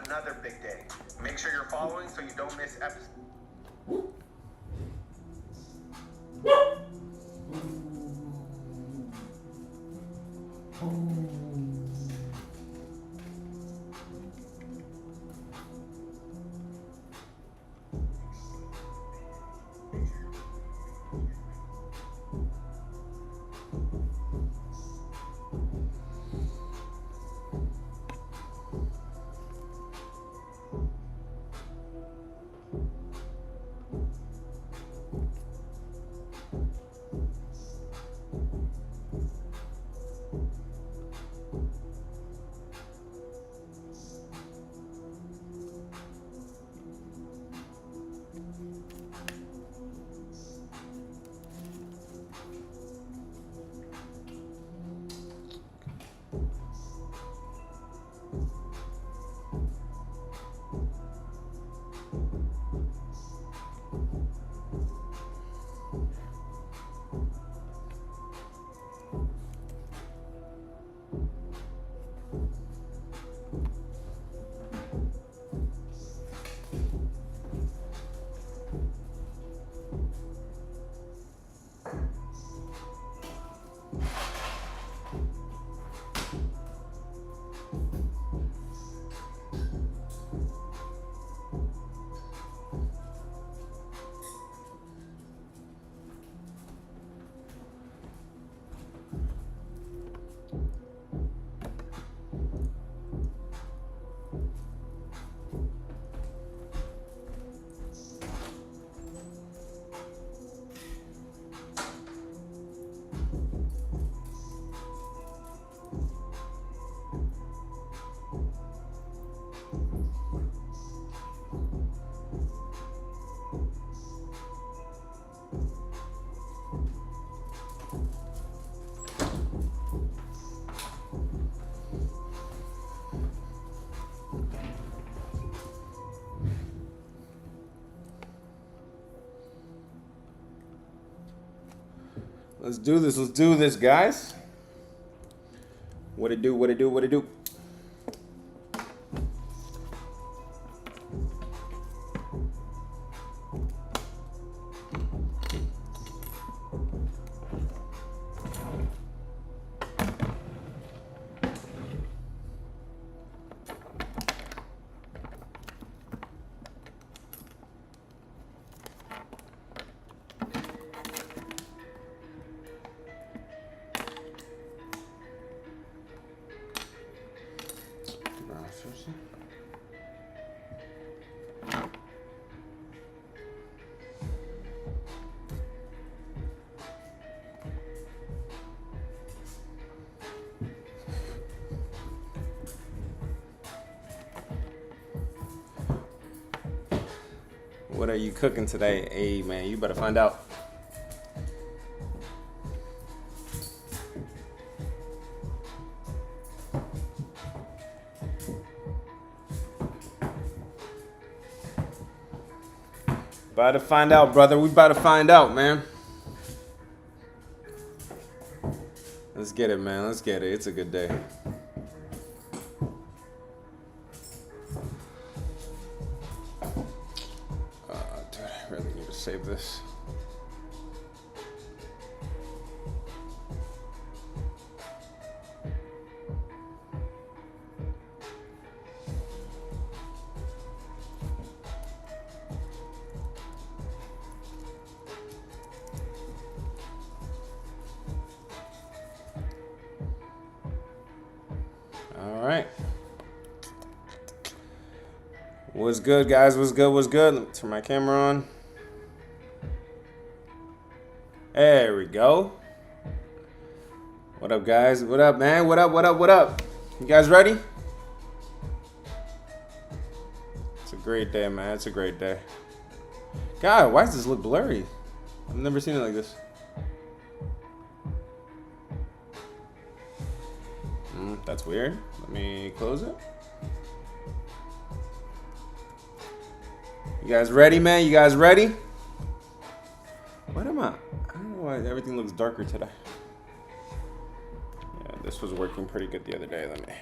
another big day. Make sure you're following so you don't miss episodes. Let's do this. Let's do this, guys. What it do? What it do? What it do? What are you cooking today? Hey, man, you better find out. About to find out, brother. We about to find out, man. Let's get it, man. Let's get it. It's a good day. Dude, I really need to save this. All right. What's good, guys? What's good? What's good? Let me turn my camera on. There we go. What up, guys? What up, man? What up? What up? What up? You guys ready? It's a great day, man. It's a great day. God, why does this look blurry? I've never seen it like this. That's weird. Let me close it. You guys ready, man? You guys ready? What am I? I don't know why everything looks darker today. Yeah, this was working pretty good the other day. Let me.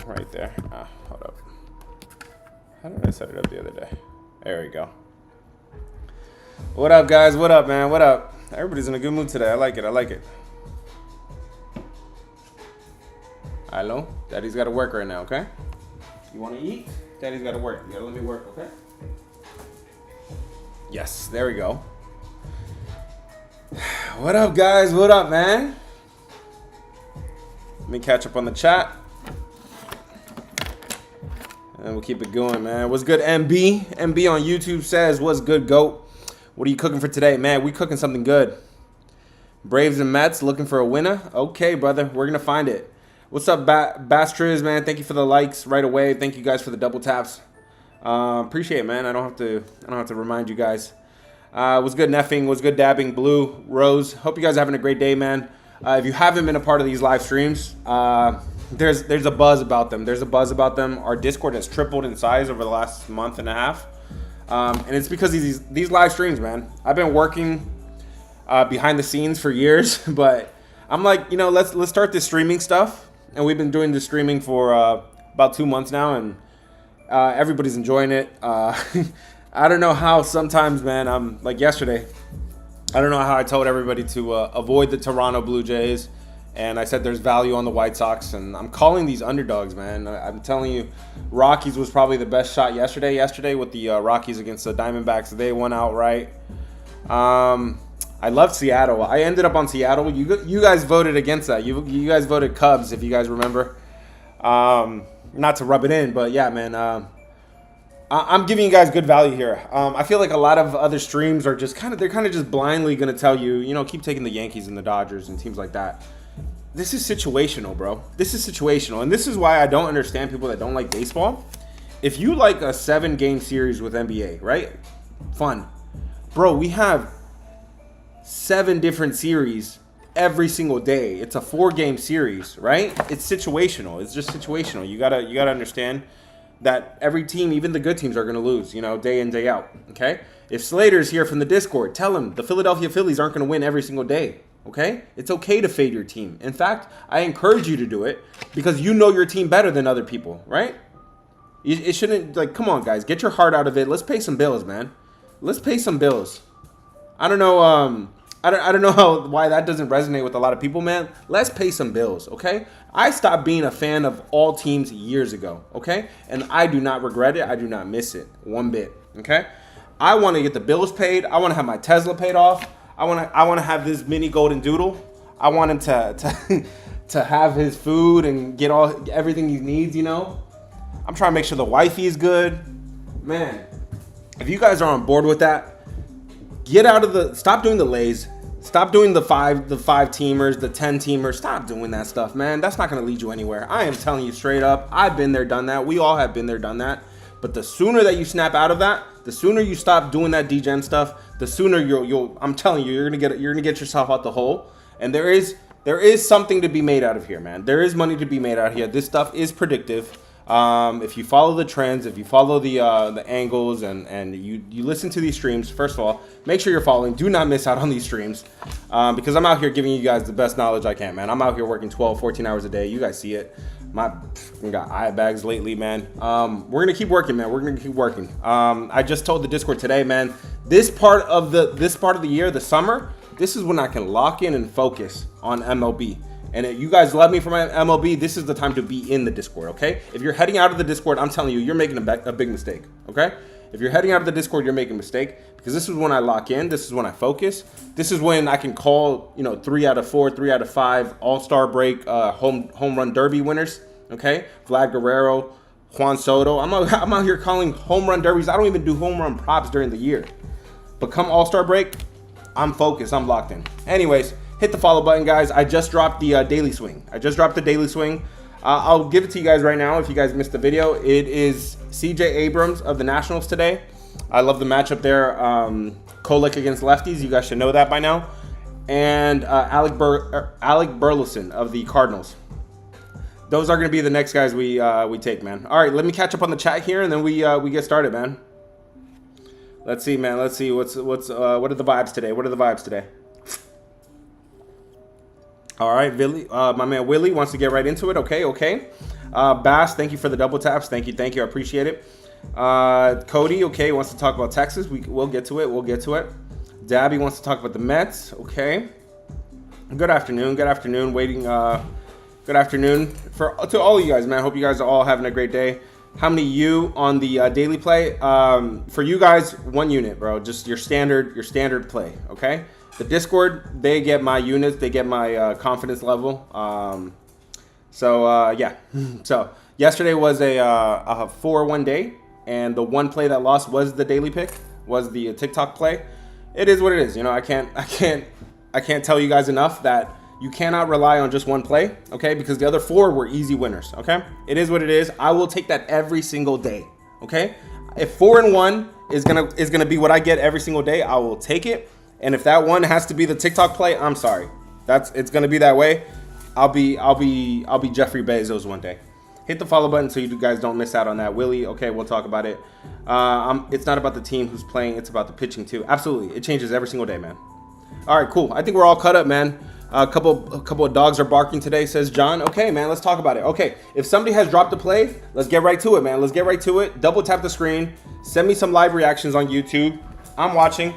right there. Hold up. How did I set it up the other day? There we go. What up, guys? What up, man? What up? Everybody's in a good mood today. I like it. I like it. Hello? Daddy's got to work right now, okay? You want to eat? Daddy's got to work. You got to let me work, okay? Yes, there we go. What up, guys? What up, man? Let me catch up on the chat. And we'll keep it going, man. What's good, MB? MB on YouTube says, what's good, GOAT? What are you cooking for today? Man, we cooking something good. Braves and Mets looking for a winner? Okay, brother. We're going to find it. What's up, Bastriz, man? Thank you for the likes right away. Thank you guys for the double taps. Appreciate it, man. I don't have to remind you guys. What's good, Neffing? What's good, Dabbing? Blue, Rose. Hope you guys are having a great day, man. If you haven't been a part of these live streams, there's a buzz about them. There's a buzz about them. Our Discord has tripled in size over the last month and a half. And it's because of these live streams, man. I've been working behind the scenes for years, but I'm like, let's start this streaming stuff. And we've been doing this streaming for about 2 months now, and everybody's enjoying it. I don't know how sometimes, man, like yesterday, I don't know how I told everybody to avoid the Toronto Blue Jays, and I said there's value on the White Sox, and I'm calling these underdogs, man. I'm telling you, Rockies was probably the best shot yesterday with the Rockies against the Diamondbacks. They won outright. I love Seattle. I ended up on Seattle. You guys voted against that. You guys voted Cubs, if you guys remember. Not to rub it in, but yeah, man. I'm giving you guys good value here. I feel like a lot of other streams are just they're just blindly going to tell you, keep taking the Yankees and the Dodgers and teams like that. This is situational, bro. This is situational. And this is why I don't understand people that don't like baseball. If you like a 7-game series with NBA, right? Fun. Bro, we have 7 different series every single day. It's a 4-game series, right? It's situational. It's just situational. You gotta understand that every team, even the good teams, are going to lose, day in, day out, okay? If Slater's here from the Discord, tell him the Philadelphia Phillies aren't going to win every single day, okay? It's okay to fade your team. In fact, I encourage you to do it because you know your team better than other people, right? It shouldn't, come on, guys. Get your heart out of it. Let's pay some bills, man. Let's pay some bills. I don't know, I don't know why that doesn't resonate with a lot of people, man. Let's pay some bills, okay? I stopped being a fan of all teams years ago, okay? And I do not regret it. I do not miss it one bit, okay? I want to get the bills paid. I want to have my Tesla paid off. I want to have this mini golden doodle. I want him to have his food and get everything he needs, I'm trying to make sure the wifey is good. Man, if you guys are on board with that, stop doing the lays. Stop doing the 5-teamers, the 10-teamers. Stop doing that stuff, man. That's not going to lead you anywhere. I am telling you straight up. I've been there, done that. We all have been there, done that. But the sooner that you snap out of that, the sooner you stop doing that degen stuff, the sooner I'm telling you, you're gonna get yourself out the hole. And there is something to be made out of here, man. There is money to be made out here. This stuff is predictive. If you follow the trends, if you follow the angles, and you listen to these streams, first of all, make sure you're following. Do not miss out on these streams because I'm out here giving you guys the best knowledge I can, man. I'm out here working 12, 14 hours a day. You guys see it. We got eye bags lately, man. We're gonna keep working, man. We're gonna keep working. I just told the Discord today, man. This part of the year, the summer, this is when I can lock in and focus on MLB. And if you guys love me for my MLB, this is the time to be in the Discord, okay? If you're heading out of the Discord, I'm telling you, you're making a big mistake, okay? If you're heading out of the Discord, you're making a mistake because this is when I lock in. This is when I focus. This is when I can call, 3 out of 4, 3 out of 5 All-Star break home run derby winners, okay? Vlad Guerrero, Juan Soto. I'm out here calling home run derbies. I don't even do home run props during the year. But come All-Star break, I'm focused. I'm locked in. Anyways, hit the follow button, guys. I just dropped the daily swing. I'll give it to you guys right now if you guys missed the video. It is CJ Abrams of the Nationals today. I love the matchup there. Kolek against lefties. You guys should know that by now. And Alec Burleson of the Cardinals. Those are going to be the next guys we take, man. All right, let me catch up on the chat here, and then we get started, man. Let's see, man. Let's see what are the vibes today. All right, Billy, my man Willie wants to get right into it. Okay. Bass, thank you for the double taps. Thank you. I appreciate it. Cody, okay, wants to talk about Texas. We'll get to it. Dabby wants to talk about the Mets. Okay. Good afternoon. Waiting. Good afternoon to all of you guys, man. Hope you guys are all having a great day. How many you on the daily play? For you guys, 1 unit, bro. Just your standard play. Okay. The Discord, they get my units. They get my confidence level. Yeah. So yesterday was a 4-1 day, and the one play that lost was the daily pick, was the TikTok play. It is what it is. You know, I can't tell you guys enough that you cannot rely on just one play, okay? Because the other 4 were easy winners, okay? It is what it is. I will take that every single day, okay? If 4-1 is gonna be what I get every single day, I will take it. And if that one has to be the TikTok play, I'm sorry. It's gonna be that way. I'll be Jeffrey Bezos one day. Hit the follow button so you guys don't miss out on that. Willie, okay, we'll talk about it. It's not about the team who's playing, it's about the pitching too. Absolutely, it changes every single day, man. All right, cool. I think we're all cut up, man. A couple of dogs are barking today, says John. Okay, man, let's talk about it. Okay, if somebody has dropped a play, let's get right to it, man. Let's get right to it. Double tap the screen. Send me some live reactions on YouTube. I'm watching.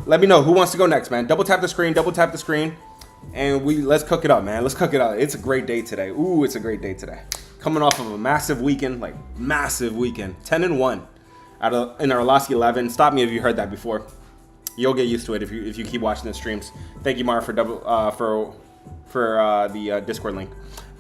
Let me know who wants to go next, man. Double tap the screen. And let's cook it up, man. Let's cook it up. It's a great day today. Ooh, it's a great day today. Coming off of a massive weekend, 10-1 in our last 11. Stop me if you heard that before. You'll get used to it if you keep watching the streams. Thank you, Mara, for the Discord link.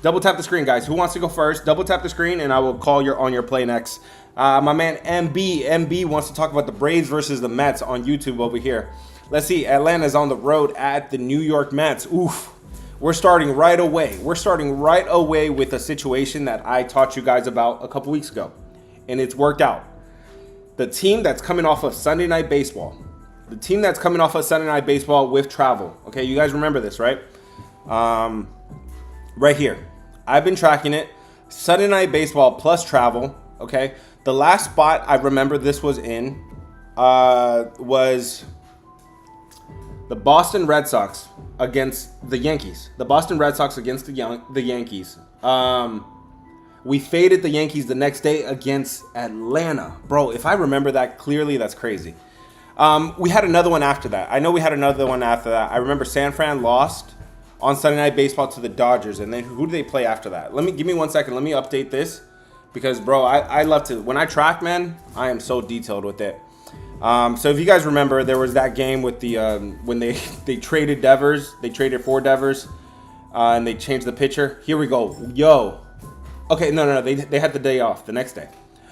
Double tap the screen, guys. Who wants to go first? Double tap the screen, and I will call on your play next. My man MB wants to talk about the Braves versus the Mets on YouTube over here. Let's see. Atlanta's on the road at the New York Mets. Oof. We're starting right away. With a situation that I taught you guys about a couple weeks ago, and it's worked out. The team that's coming off of Sunday Night Baseball. With travel. Okay, you guys remember this, right? Right here. I've been tracking it. Sunday Night Baseball plus travel. Okay. The last spot I remember this was in was the Boston Red Sox against the Yankees. The Yankees. We faded the Yankees the next day against Atlanta. Bro, if I remember that clearly, that's crazy. We had another one after that. I I remember San Fran lost on Sunday Night Baseball to the Dodgers. And then who do they play after that? Give me 1 second. Let me update this. Because, bro, I love to. When I track, man, I am so detailed with it. So if you guys remember, there was that game with the when they traded Devers. They traded for Devers. And they changed the pitcher. Here we go. Yo. Okay, no. They had the day off, the next day.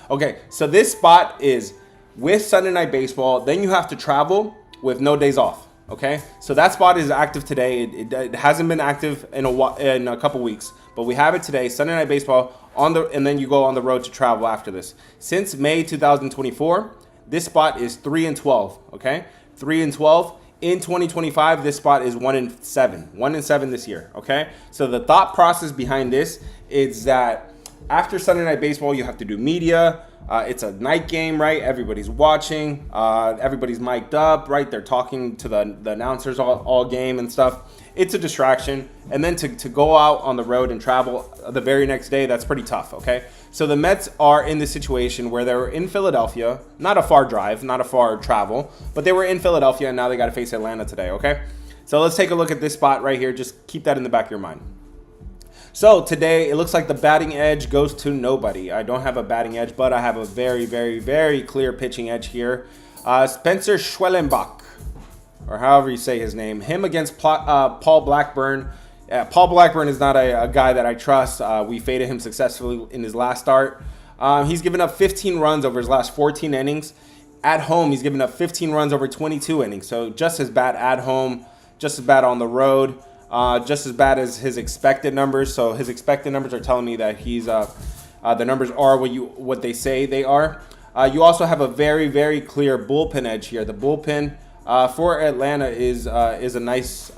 Okay, so this spot is with Sunday Night Baseball. Then you have to travel with no days off. Okay, so that spot is active today. It hasn't been active in a couple weeks, but we have it today. Sunday Night Baseball and then you go on the road to travel after this. Since May 2024, this spot is 3-12. Okay, 3-12. In 2025, this spot is 1-7. 1-7 this year. Okay, so the thought process behind this is that after Sunday Night Baseball, you have to do media. It's a night game, right? Everybody's watching. Everybody's mic'd up, right? They're talking to the announcers all game and stuff. It's a distraction. And then to go out on the road and travel the very next day, that's pretty tough, okay? So the Mets are in this situation where they were in Philadelphia. Not a far drive, not a far travel, but they were in Philadelphia, and now they got to face Atlanta today, okay? So let's take a look at this spot right here. Just keep that in the back of your mind. So today, it looks like the batting edge goes to nobody. I don't have a batting edge, but I have a very, very, very clear pitching edge here. Spencer Schwellenbach, or however you say his name. Him against Paul Blackburn. Paul Blackburn is not a guy that I trust. We faded him successfully in his last start. He's given up 15 runs over his last 14 innings. At home, he's given up 15 runs over 22 innings. So just as bad at home, just as bad on the road. Just as bad as his expected numbers. So his expected numbers are telling me that he's the numbers are what they say they are. You also have a very, very clear bullpen edge here. The bullpen for Atlanta is a nice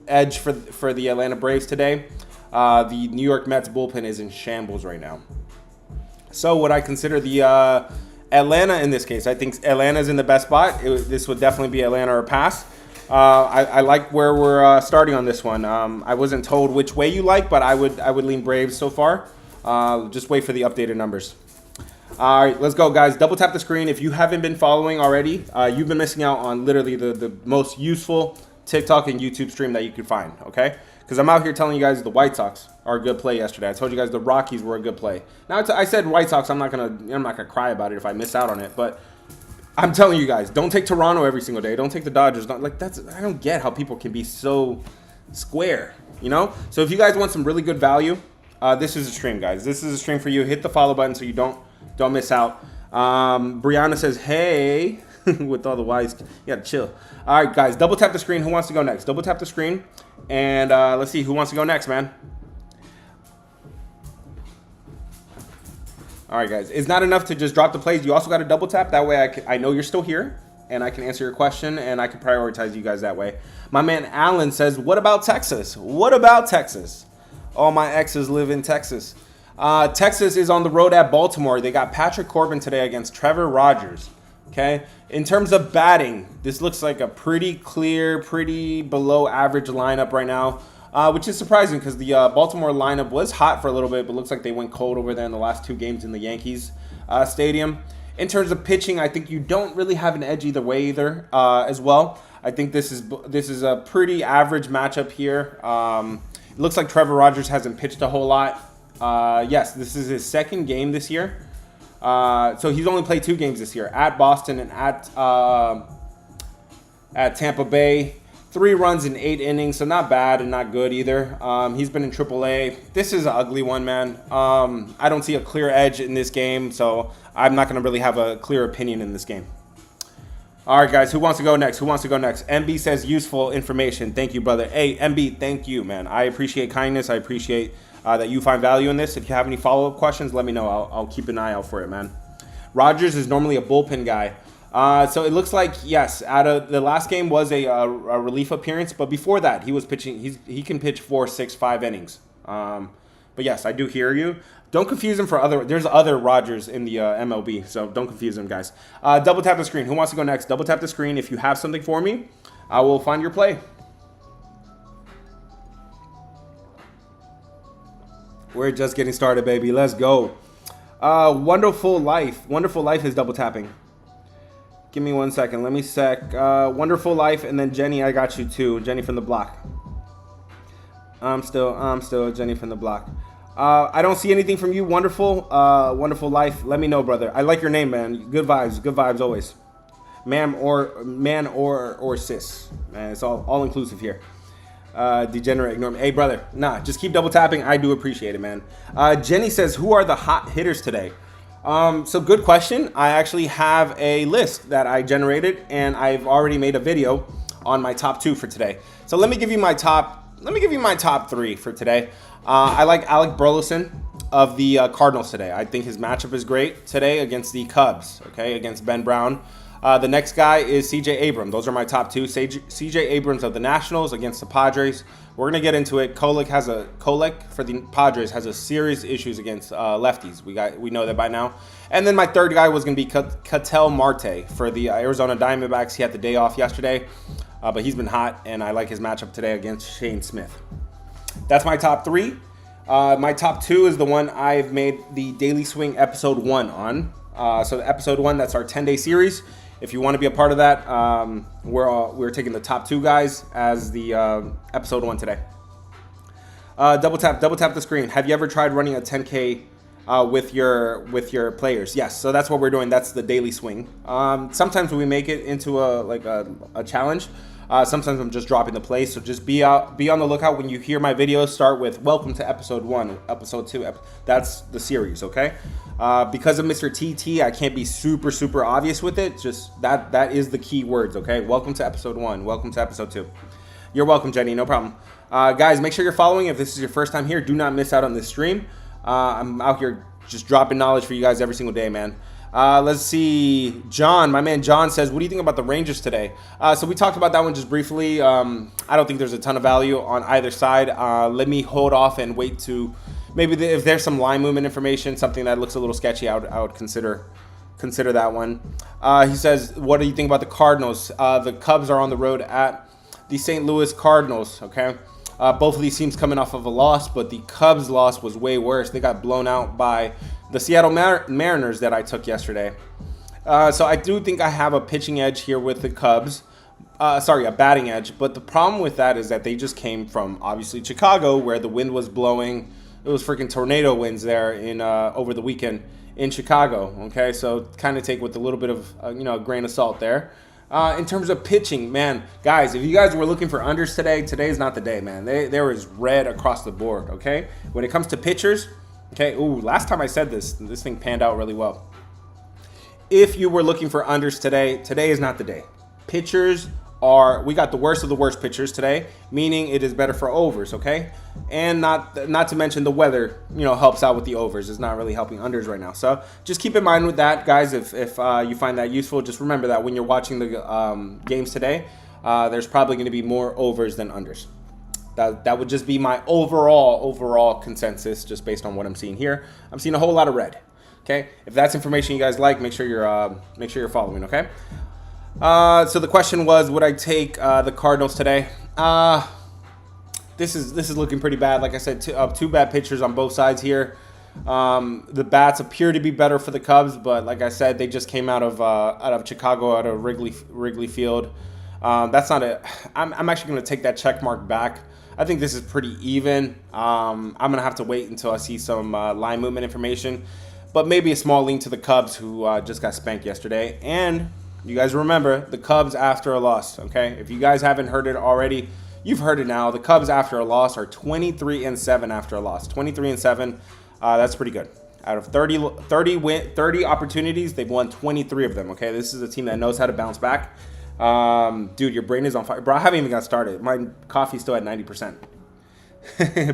edge for the Atlanta Braves today. The New York Mets bullpen is in shambles right now. So what I consider the Atlanta in this case, I think Atlanta's in the best spot. This would definitely be Atlanta or pass. I like where we're starting on this one. I wasn't told which way you like, but I would lean Braves so far. Just wait for the updated numbers. All right, let's go, guys. Double tap the screen. If you haven't been following already, you've been missing out on literally the most useful TikTok and YouTube stream that you could find, okay? Because I'm out here telling you guys the White Sox are a good play yesterday. I told you guys the Rockies were a good play. Now, I said White Sox. I'm not gonna cry about it if I miss out on it, but I'm telling you guys, don't take Toronto every single day. Don't take the Dodgers. I don't get how people can be so square, you know? So if you guys want some really good value, this is a stream, guys. This is a stream for you. Hit the follow button so you don't miss out. Brianna says, hey, with all the wise, you gotta chill. All right, guys, double tap the screen. Who wants to go next? Double tap the screen, and let's see who wants to go next, man. All right, guys, it's not enough to just drop the plays. You also got to double tap. That way I know you're still here, and I can answer your question, and I can prioritize you guys that way. My man Alan says, what about Texas? What about Texas? All my exes live in Texas. Texas is on the road at Baltimore. They got Patrick Corbin today against Trevor Rogers. Okay. In terms of batting, this looks like a pretty clear, pretty below average lineup right now, which is surprising because the Baltimore lineup was hot for a little bit, but looks like they went cold over there in the last 2 games in the Yankees stadium. In terms of pitching, I think you don't really have an edge either way as well. I think this is a pretty average matchup here. It looks like Trevor Rogers hasn't pitched a whole lot. Yes, this is his 2nd game this year. So he's only played 2 games this year, at Boston and at Tampa Bay. 3 runs in 8 innings, so not bad and not good either. He's been in AAA. This is an ugly one, man. I don't see a clear edge in this game, so I'm not going to really have a clear opinion in this game. All right, guys, who wants to go next? Who wants to go next? MB says useful information. Thank you, brother. Hey, MB, thank you, man. I appreciate kindness. I appreciate that you find value in this. If you have any follow-up questions, let me know. I'll keep an eye out for it, man. Rogers is normally a bullpen guy. So it looks like, yes, out of the last game was a relief appearance, but before that, he was pitching. He can pitch 4, 6, 5 innings. But yes, I do hear you. Don't confuse him for other. There's other Rogers in the MLB, so don't confuse him, guys. Double tap the screen. Who wants to go next? Double tap the screen. If you have something for me, I will find your play. We're just getting started, baby. Let's go. Wonderful Life. Wonderful Life is double tapping. Give me 1 second. Let me sec. Wonderful Life, and then Jenny, I got you too. Jenny from the block. I'm still Jenny from the block. I don't see anything from you. Wonderful. Wonderful Life. Let me know, brother. I like your name, man. Good vibes. Good vibes always. Man or sis. Man, it's all inclusive here. Degenerate, ignore me. Hey, brother. Nah, just keep double tapping. I do appreciate it, man. Jenny says, who are the hot hitters today? So good question. I actually have a list that I generated, and I've already made a video on my top 2 for today. So let me give you my top 3 for today. I like Alec Burleson of the Cardinals today. I think his matchup is great today against the Cubs, okay, against Ben Brown. The next guy is C.J. Abrams. Those are my top 2. C.J. Abrams of the Nationals against the Padres. We're going to get into it. Kolek for the Padres has a serious issues against lefties. We know that by now. And then my third guy was going to be Ketel Marte for the Arizona Diamondbacks. He had the day off yesterday, but he's been hot, and I like his matchup today against Shane Smith. That's my top 3. My top 2 is the one I've made the Daily Swing episode 1 on. So episode 1, that's our 10-day series. If you want to be a part of that, we're taking the top 2 guys as the episode 1 today. Double tap the screen. Have you ever tried running a 10K with your players? Yes. So that's what we're doing. That's the Daily Swing. Sometimes we make it into a challenge. Sometimes I'm just dropping the play. So just be on the lookout when you hear my videos. Start with welcome to episode 1, episode 2. That's the series, okay? Because of Mr. TT, I can't be super obvious with it. Just that is the key words, okay? Welcome to episode 1. Welcome to episode 2. You're welcome, Jenny. No problem. Guys, make sure you're following. If this is your first time here, do not miss out on this stream. I'm out here just dropping knowledge for you guys every single day, man. Let's see. John, my man John says, what do you think about the Rangers today? So we talked about that one just briefly. I don't think there's a ton of value on either side. Let me hold off and wait to maybe if there's some line movement information, something that looks a little sketchy, I would consider that one. He says, what do you think about the Cardinals? The Cubs are on the road at the St. Louis Cardinals, okay? Both of these teams coming off of a loss, but the Cubs loss was way worse. They got blown out by the Seattle Mariners that I took yesterday. So I do think I have a pitching edge here with the Cubs. A batting edge. But the problem with that is that they just came from, obviously, Chicago, where the wind was blowing. It was freaking tornado winds there in over the weekend in Chicago. Okay, so kind of take with a little bit of, a grain of salt there. In terms of pitching, man, guys, if you guys were looking for unders today is not the day, man. There is red across the board, okay? When it comes to pitchers, okay, last time I said this thing panned out really well. If you were looking for unders today is not the day. Pitchers we got the worst of the worst pitchers today, meaning it is better for overs, okay? And not to mention the weather, helps out with the overs. It's not really helping unders right now. So just keep in mind with that, guys, if you find that useful, just remember that when you're watching the games today, there's probably going to be more overs than unders. That would just be my overall consensus, just based on what I'm seeing here. I'm seeing a whole lot of red. Okay, if that's information you guys like, make sure you're following. Okay. So the question was, would I take the Cardinals today? This is looking pretty bad. Like I said, two bad pitchers on both sides here. The bats appear to be better for the Cubs, but like I said, they just came out of Chicago, out of Wrigley Field. That's not a. I'm actually going to take that check mark back. I think this is pretty even. I'm going to have to wait until I see some line movement information, but maybe a small lean to the Cubs, who just got spanked yesterday. And you guys remember the Cubs after a loss, okay? If you guys haven't heard it already, you've heard it now. The Cubs after a loss are 23-7 after a loss. 23-7, that's pretty good. Out of 30 opportunities, they've won 23 of them, okay? This is a team that knows how to bounce back. Dude, your brain is on fire. Bro, I haven't even got started. My coffee's still at 90%.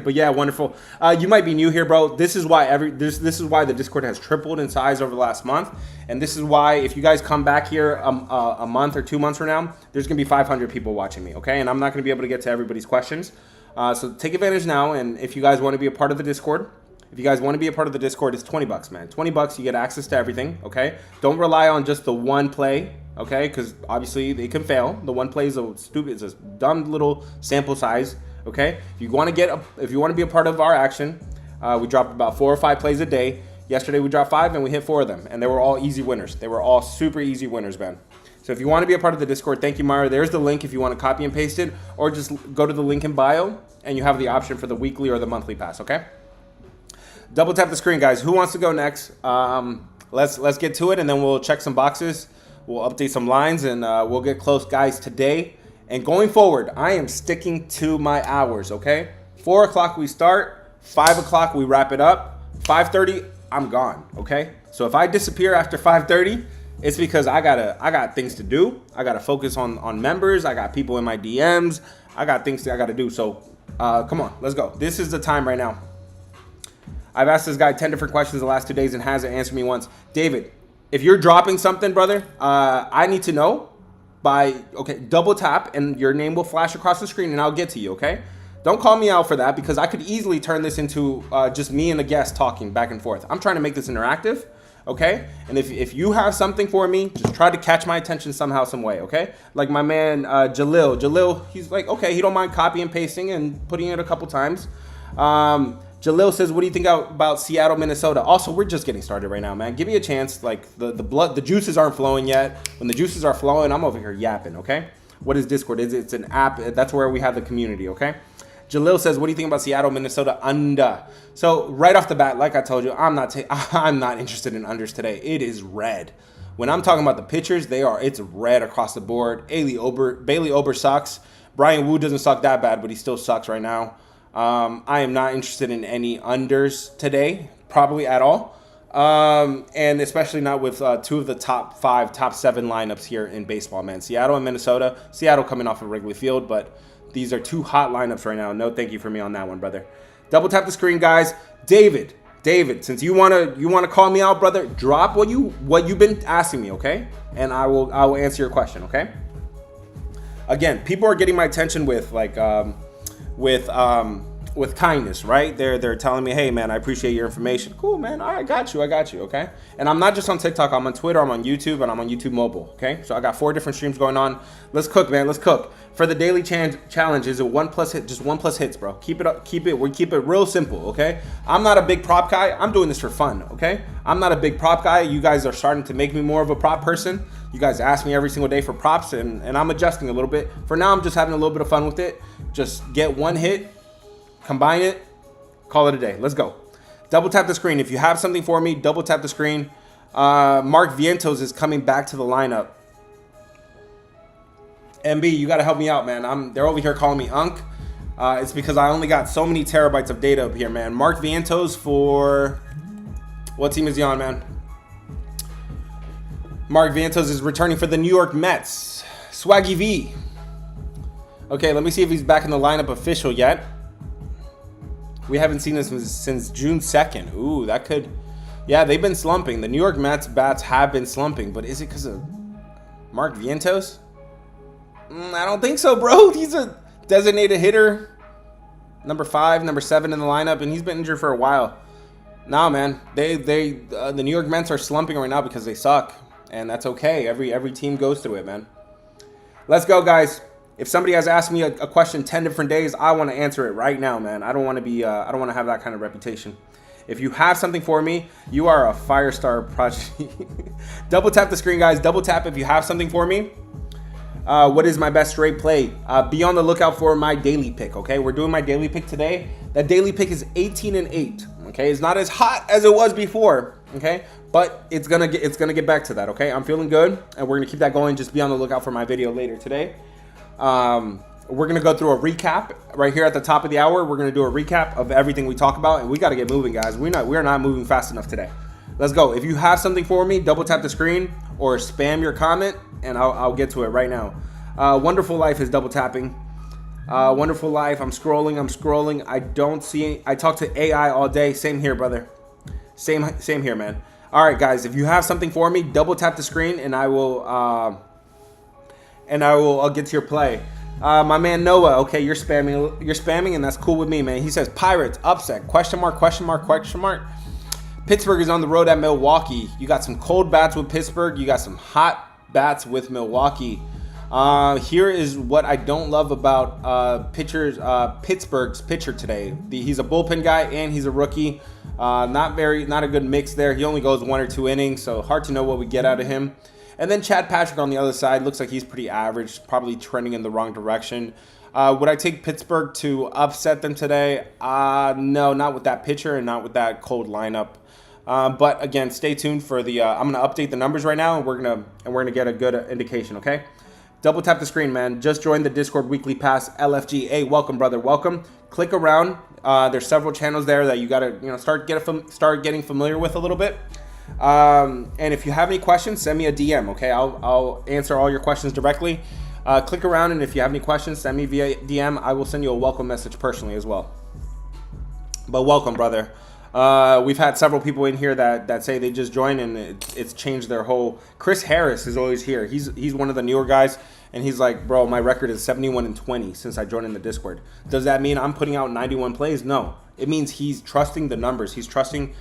But yeah, wonderful. You might be new here, bro. This is why this is why the Discord has tripled in size over the last month, and this is why if you guys come back here a month or 2 months from now, there's gonna be 500 people watching me. Okay, and I'm not gonna be able to get to everybody's questions. So take advantage now, and if you guys want to be a part of the Discord, it's $20, man. $20, you get access to everything. Okay, don't rely on just the one play. Okay, because obviously they can fail. The one play is it's a dumb little sample size. Okay, if you want to be a part of our action, we drop about 4 or 5 plays a day. Yesterday we dropped 5 and we hit 4 of them, and they were all easy winners. They were all super easy winners, man. So if you want to be a part of the Discord, thank you, Mario. There's the link if you want to copy and paste it, or just go to the link in bio and you have the option for the weekly or the monthly pass. Okay. Double tap the screen, guys. Who wants to go next? Let's get to it, and then we'll check some boxes. We'll update some lines, and we'll get close, guys, today. And going forward, I am sticking to my hours, okay? 4 o'clock we start, 5 o'clock we wrap it up, 5:30 I'm gone, okay? So if I disappear after 5:30, it's because I got things to do. I got to focus on members. I got people in my DMs. I got things that I got to do. So come on, let's go. This is the time right now. I've asked this guy 10 different questions the last 2 days and hasn't answered me once. David, if you're dropping something, brother, I need to know. Double tap and your name will flash across the screen and I'll get to you, okay? Don't call me out for that, because I could easily turn this into just me and the guest talking back and forth. I'm trying to make this interactive, okay? And if you have something for me, just try to catch my attention somehow, some way, okay? Like my man Jalil, he's like, okay, he don't mind copy and pasting and putting it a couple times. Jalil says, what do you think about Seattle, Minnesota? Also, we're just getting started right now, man. Give me a chance. Like, the juices aren't flowing yet. When the juices are flowing, I'm over here yapping, okay? What is Discord? It's an app. That's where we have the community, okay? Jalil says, what do you think about Seattle, Minnesota, under? So, right off the bat, like I told you, I'm not interested in unders today. It is red. When I'm talking about the pitchers, it's red across the board. Bailey Ober sucks. Brian Wu doesn't suck that bad, but he still sucks right now. I am not interested in any unders today, probably at all. And especially not with 2 of the top 5, top 7 lineups here in baseball, man. Seattle and Minnesota. Seattle coming off of Wrigley Field, but these are 2 hot lineups right now. No thank you for me on that one, brother. Double tap the screen, guys. David, since you wanna call me out, brother, drop what you've been asking me, okay? And I will answer your question, okay? Again, people are getting my attention with with kindness, right? They're telling me, hey man, I appreciate your information. Cool, man. All right, got you, okay? And I'm not just on TikTok, I'm on Twitter, I'm on YouTube, and I'm on YouTube mobile, okay? So I got 4 different streams going on. Let's cook, man, let's cook. For the daily challenge, is it 1+ hit, just 1+ hits, bro. Keep it up, keep it real simple, okay? I'm not a big prop guy, I'm doing this for fun, okay? I'm not a big prop guy. You guys are starting to make me more of a prop person. You guys ask me every single day for props, and I'm adjusting a little bit. For now, I'm just having a little bit of fun with it. Just get 1 hit, combine it, call it a day. Let's go. Double tap the screen. If you have something for me, double tap the screen. Mark Vientos is coming back to the lineup. MB, you got to help me out, man. They're over here calling me Unk. It's because I only got so many terabytes of data up here, man. Mark Vientos for... What team is he on, man? Mark Vientos is returning for the New York Mets. Swaggy V. Okay, let me see if he's back in the lineup official yet. We haven't seen this since June 2nd. Ooh, that could... Yeah, they've been slumping. The New York Mets bats have been slumping, but is it because of Mark Vientos? I don't think so, bro. He's a designated hitter. Number 5, number 7 in the lineup, and he's been injured for a while. Nah, man. The New York Mets are slumping right now because they suck, and that's okay. Every team goes through it, man. Let's go, guys. If somebody has asked me a question 10 different days, I want to answer it right now, man. I don't want to be. I don't want to have that kind of reputation. If you have something for me, you are a Firestar prodigy. Double tap the screen, guys. Double tap if you have something for me. What is my best straight play? Be on the lookout for my daily pick, okay? We're doing my daily pick today. That daily pick is 18-8, okay? It's not as hot as it was before, okay? But it's gonna get back to that, okay? I'm feeling good, and we're gonna keep that going. Just be on the lookout for my video later today. We're gonna go through a recap right here at the top of the hour. We're gonna do a recap of everything we talk about, and we gotta get moving, guys. We're not moving fast enough today. Let's go. If you have something for me, double tap the screen or spam your comment, and I'll get to it right now. Wonderful Life is double tapping. Wonderful Life. I'm scrolling. I don't see. I talk to AI all day. Same here, brother. Same here, man. All right, guys. If you have something for me, double tap the screen, and I'll get to your play. My man Noah. Okay, you're spamming, and that's cool with me, man. He says Pirates upset? Question mark? Pittsburgh is on the road at Milwaukee. You got some cold bats with Pittsburgh. You got some hot bats with Milwaukee. Here is what I don't love about Pittsburgh's pitcher today. He's a bullpen guy and he's a rookie. Not a good mix there. He only goes 1 or 2 innings, so hard to know what we get out of him. And then Chad Patrick on the other side looks like he's pretty average, probably trending in the wrong direction. Would I take Pittsburgh to upset them today? No, not with that pitcher and not with that cold lineup. But again, stay tuned for the. I'm gonna update the numbers right now, and we're gonna get a good indication. Okay, double tap the screen, man. Just joined the Discord weekly pass LFG. Hey, welcome, brother. Welcome. Click around. There's several channels there that you gotta start getting familiar with a little bit. And if you have any questions, send me a DM. Okay, I'll answer all your questions directly. Click around, and if you have any questions, send me via DM. I will send you a welcome message personally as well. But welcome, brother. We've had several people in here that say they just joined and it's changed their whole. Chris Harris is always here. He's one of the newer guys, and he's like, bro, my record is 71-20 since I joined in the Discord. Does that mean I'm putting out 91 plays? No, it means he's trusting the numbers. He's trusting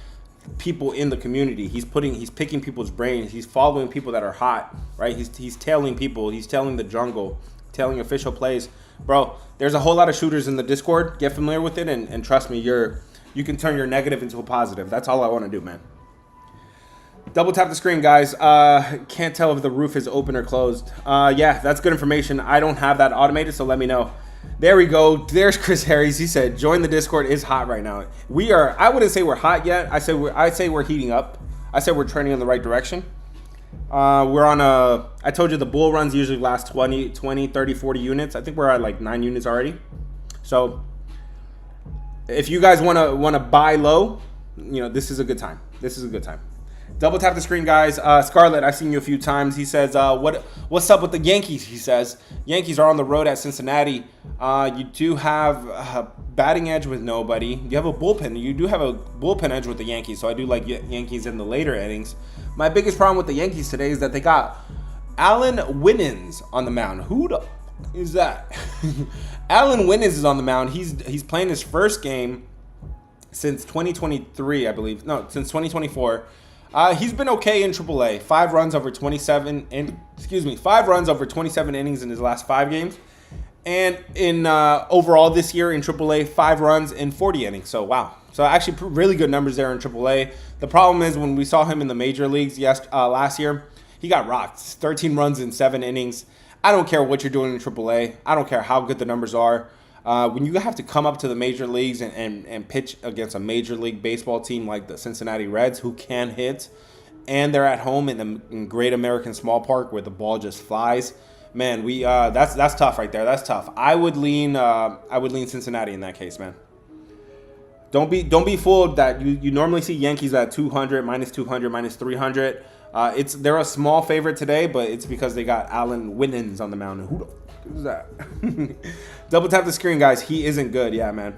people in the community. He's picking people's brains. He's following people that are hot, right? He's tailing people. He's tailing the jungle, tailing official plays. Bro, there's a whole lot of shooters in the Discord. Get familiar with it, and trust me, you can turn your negative into a positive. That's all I want to do, man. Double tap the screen, guys. Can't tell if the roof is open or closed. Yeah, that's good information. I don't have that automated, so let me know. There we go. There's Chris Harris. He said, join the Discord. It's hot right now. We are, I wouldn't say we're hot yet. I'd say we're heating up. I said we're trending in the right direction. We're on I told you the bull runs usually last 20, 30, 40 units. I think we're at like 9 units already. So if you guys want to buy low, this is a good time. Double tap the screen, guys. Scarlett, I've seen you a few times. He says, what's up with the Yankees? He says, Yankees are on the road at Cincinnati. You do have a batting edge with nobody. You have a bullpen. You do have a bullpen edge with the Yankees, so I do like Yankees in the later innings. My biggest problem with the Yankees today is that they got Alan Winans on the mound. Who the Who's that? Alan Winans is on the mound. He's playing his first game since 2023, I believe. No, since 2024. He's been okay in AAA. 5 runs over 27 innings in his last 5 games. And in overall this year in AAA, 5 runs in 40 innings. So wow. So actually really good numbers there in AAA. The problem is when we saw him in the major leagues last year, he got rocked. 13 runs in 7 innings. I don't care what you're doing in AAA. I don't care how good the numbers are. When you have to come up to the major leagues and pitch against a major league baseball team like the Cincinnati Reds who can hit, and they're at home in Great American Small Park where the ball just flies, man, that's tough right there. That's tough. I would lean Cincinnati in that case, man. Don't be fooled that you normally see Yankees at 200, minus 200, minus 300. They're a small favorite today, but it's because they got Alan Winans on the mound. Who the fuck is that? Double tap the screen, guys. He isn't good. Yeah, man.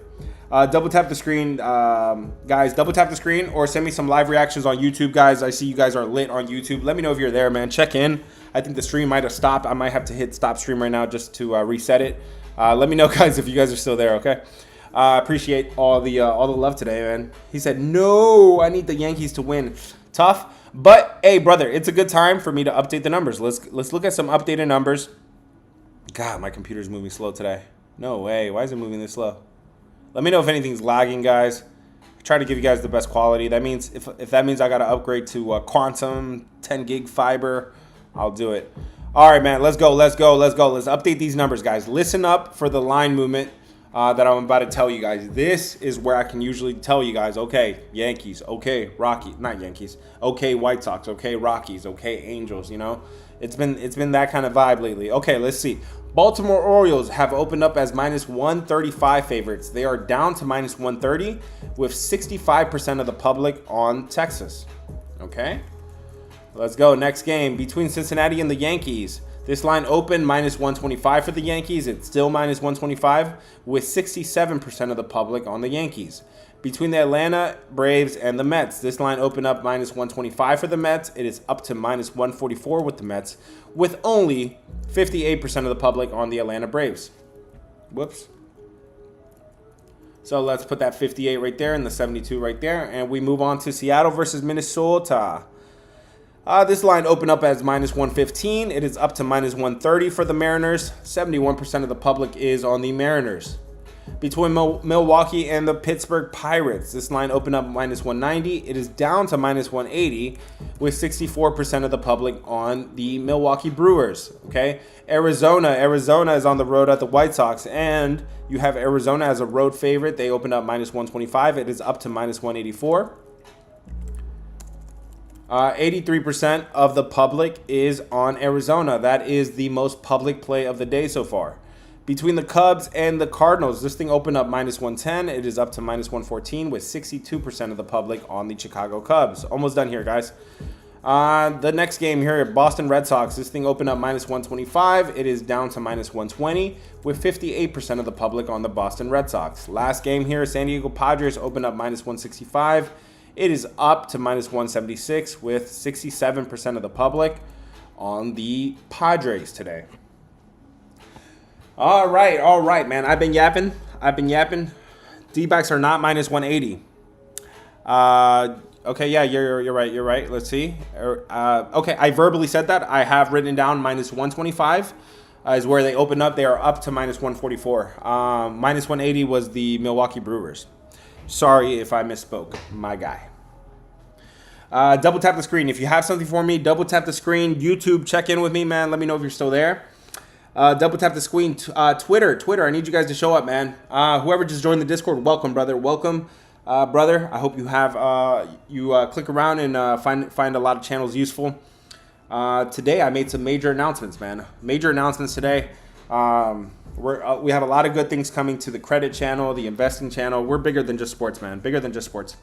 Double tap the screen, guys. Double tap the screen or send me some live reactions on YouTube, guys. I see you guys are lit on YouTube. Let me know if you're there, man. Check in. I think the stream might have stopped. I might have to hit stop stream right now just to reset it. Let me know, guys, if you guys are still there, okay? I appreciate all the love today, man. He said, no, I need the Yankees to win. Tough. But, hey, brother, it's a good time for me to update the numbers. Let's look at some updated numbers. God, my computer's moving slow today. No way. Why is it moving this slow? Let me know if anything's lagging, guys. I try to give you guys the best quality. That means if that means I got to upgrade to Quantum 10 gig fiber, I'll do it. All right, man. Let's go. Let's update these numbers, guys. Listen up for the line movement that I'm about to tell you guys. This is where I can usually tell you guys, okay, Yankees, okay, Rockies, not Yankees, okay, White Sox, okay, Rockies, okay, Angels, you know. It's been that kind of vibe lately. Okay, let's see. Baltimore Orioles have opened up as minus 135 favorites. They are down to minus 130 with 65% of the public on Texas. Okay, let's go. Next game between Cincinnati and the Yankees. This line opened minus 125 for the Yankees. It's still minus 125 with 67% of the public on the Yankees. Between the Atlanta Braves and the Mets, this line opened up minus 125 for the Mets. It is up to minus 144 with the Mets, with only 58% of the public on the Atlanta Braves. Whoops. So let's put that 58 right there and the 72 right there, and we move on to Seattle versus Minnesota. This line opened up as minus 115. It is up to minus 130 for the Mariners. 71% of the public is on the Mariners. Between Milwaukee and the Pittsburgh Pirates, this line opened up minus 190. It is down to minus 180 with 64% of the public on the Milwaukee Brewers. Okay, Arizona is on the road at the White Sox, and you have Arizona as a road favorite. They opened up minus 125. It is up to minus 184. 83% of the public is on Arizona. That is the most public play of the day so far. Between the Cubs and the Cardinals, this thing opened up minus 110. It is up to minus 114 with 62% of the public on the Chicago Cubs. Almost done here, guys. The next game here, Boston Red Sox. This thing opened up minus 125. It is down to minus 120 with 58% of the public on the Boston Red Sox. Last game here, San Diego Padres opened up minus 165. It is up to minus 176 with 67% of the public on the Padres today. All right, man. I've been yapping. D-backs are not minus 180. Okay, yeah, you're right. Let's see. Okay, I verbally said that. I have written down minus 125 is where they opened up. They are up to minus 144. Minus 180 was the Milwaukee Brewers. Sorry if I misspoke, my guy. Double tap the screen. If you have something for me, double tap the screen. YouTube, check in with me, man. Let me know if you're still there. Double tap the screen. Twitter. I need you guys to show up, man. Whoever just joined the Discord, welcome, brother. Welcome, brother. I hope you have click around and find a lot of channels useful. Today I made some major announcements, man. Major announcements today. We have a lot of good things coming to the credit channel, the investing channel. We're bigger than just sports, man. Bigger than just sports.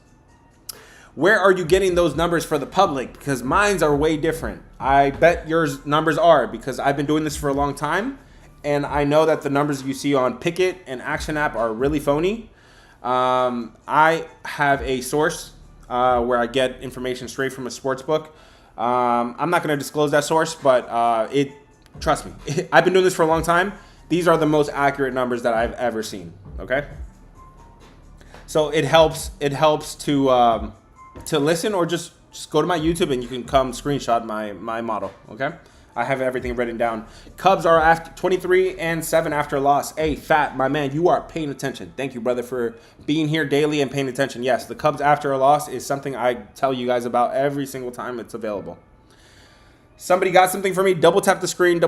Where are you getting those numbers for the public? Because mines are way different. I bet yours numbers are, because I've been doing this for a long time, and I know that the numbers you see on Pickett and Action App are really phony. I have a source where I get information straight from a sports book. I'm not going to disclose that source, but trust me, I've been doing this for a long time, these are the most accurate numbers that I've ever seen. Okay. So it helps to listen, or just go to my YouTube and you can come screenshot my model. Okay. I have everything written down. Cubs are after 23-7 after a loss. Hey, Fat, my man, you are paying attention. Thank you, brother, for being here daily and paying attention. Yes, the Cubs after a loss is something I tell you guys about every single time it's available. Somebody got something for me. Double tap the screen,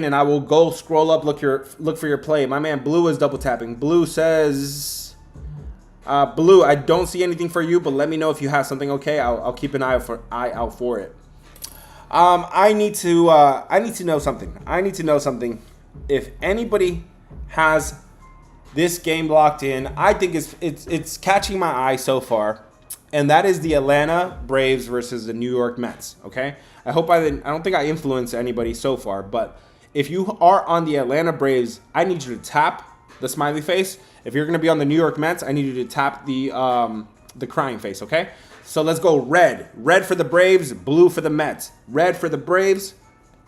and I will go scroll up, look for your play. My man Blue is double tapping. Blue says, Blue, I don't see anything for you, but let me know if you have something. Okay, I'll keep an eye out for it. I need to know something. I need to know something. If anybody has this game locked in, I think it's catching my eye so far, and that is the Atlanta Braves versus the New York Mets. Okay, I don't think I influenced anybody so far, but if you are on the Atlanta Braves, I need you to tap the smiley face. If you're gonna be on the New York Mets, I need you to tap the crying face. Okay. So let's go red. Red for the Braves, blue for the Mets. Red for the Braves,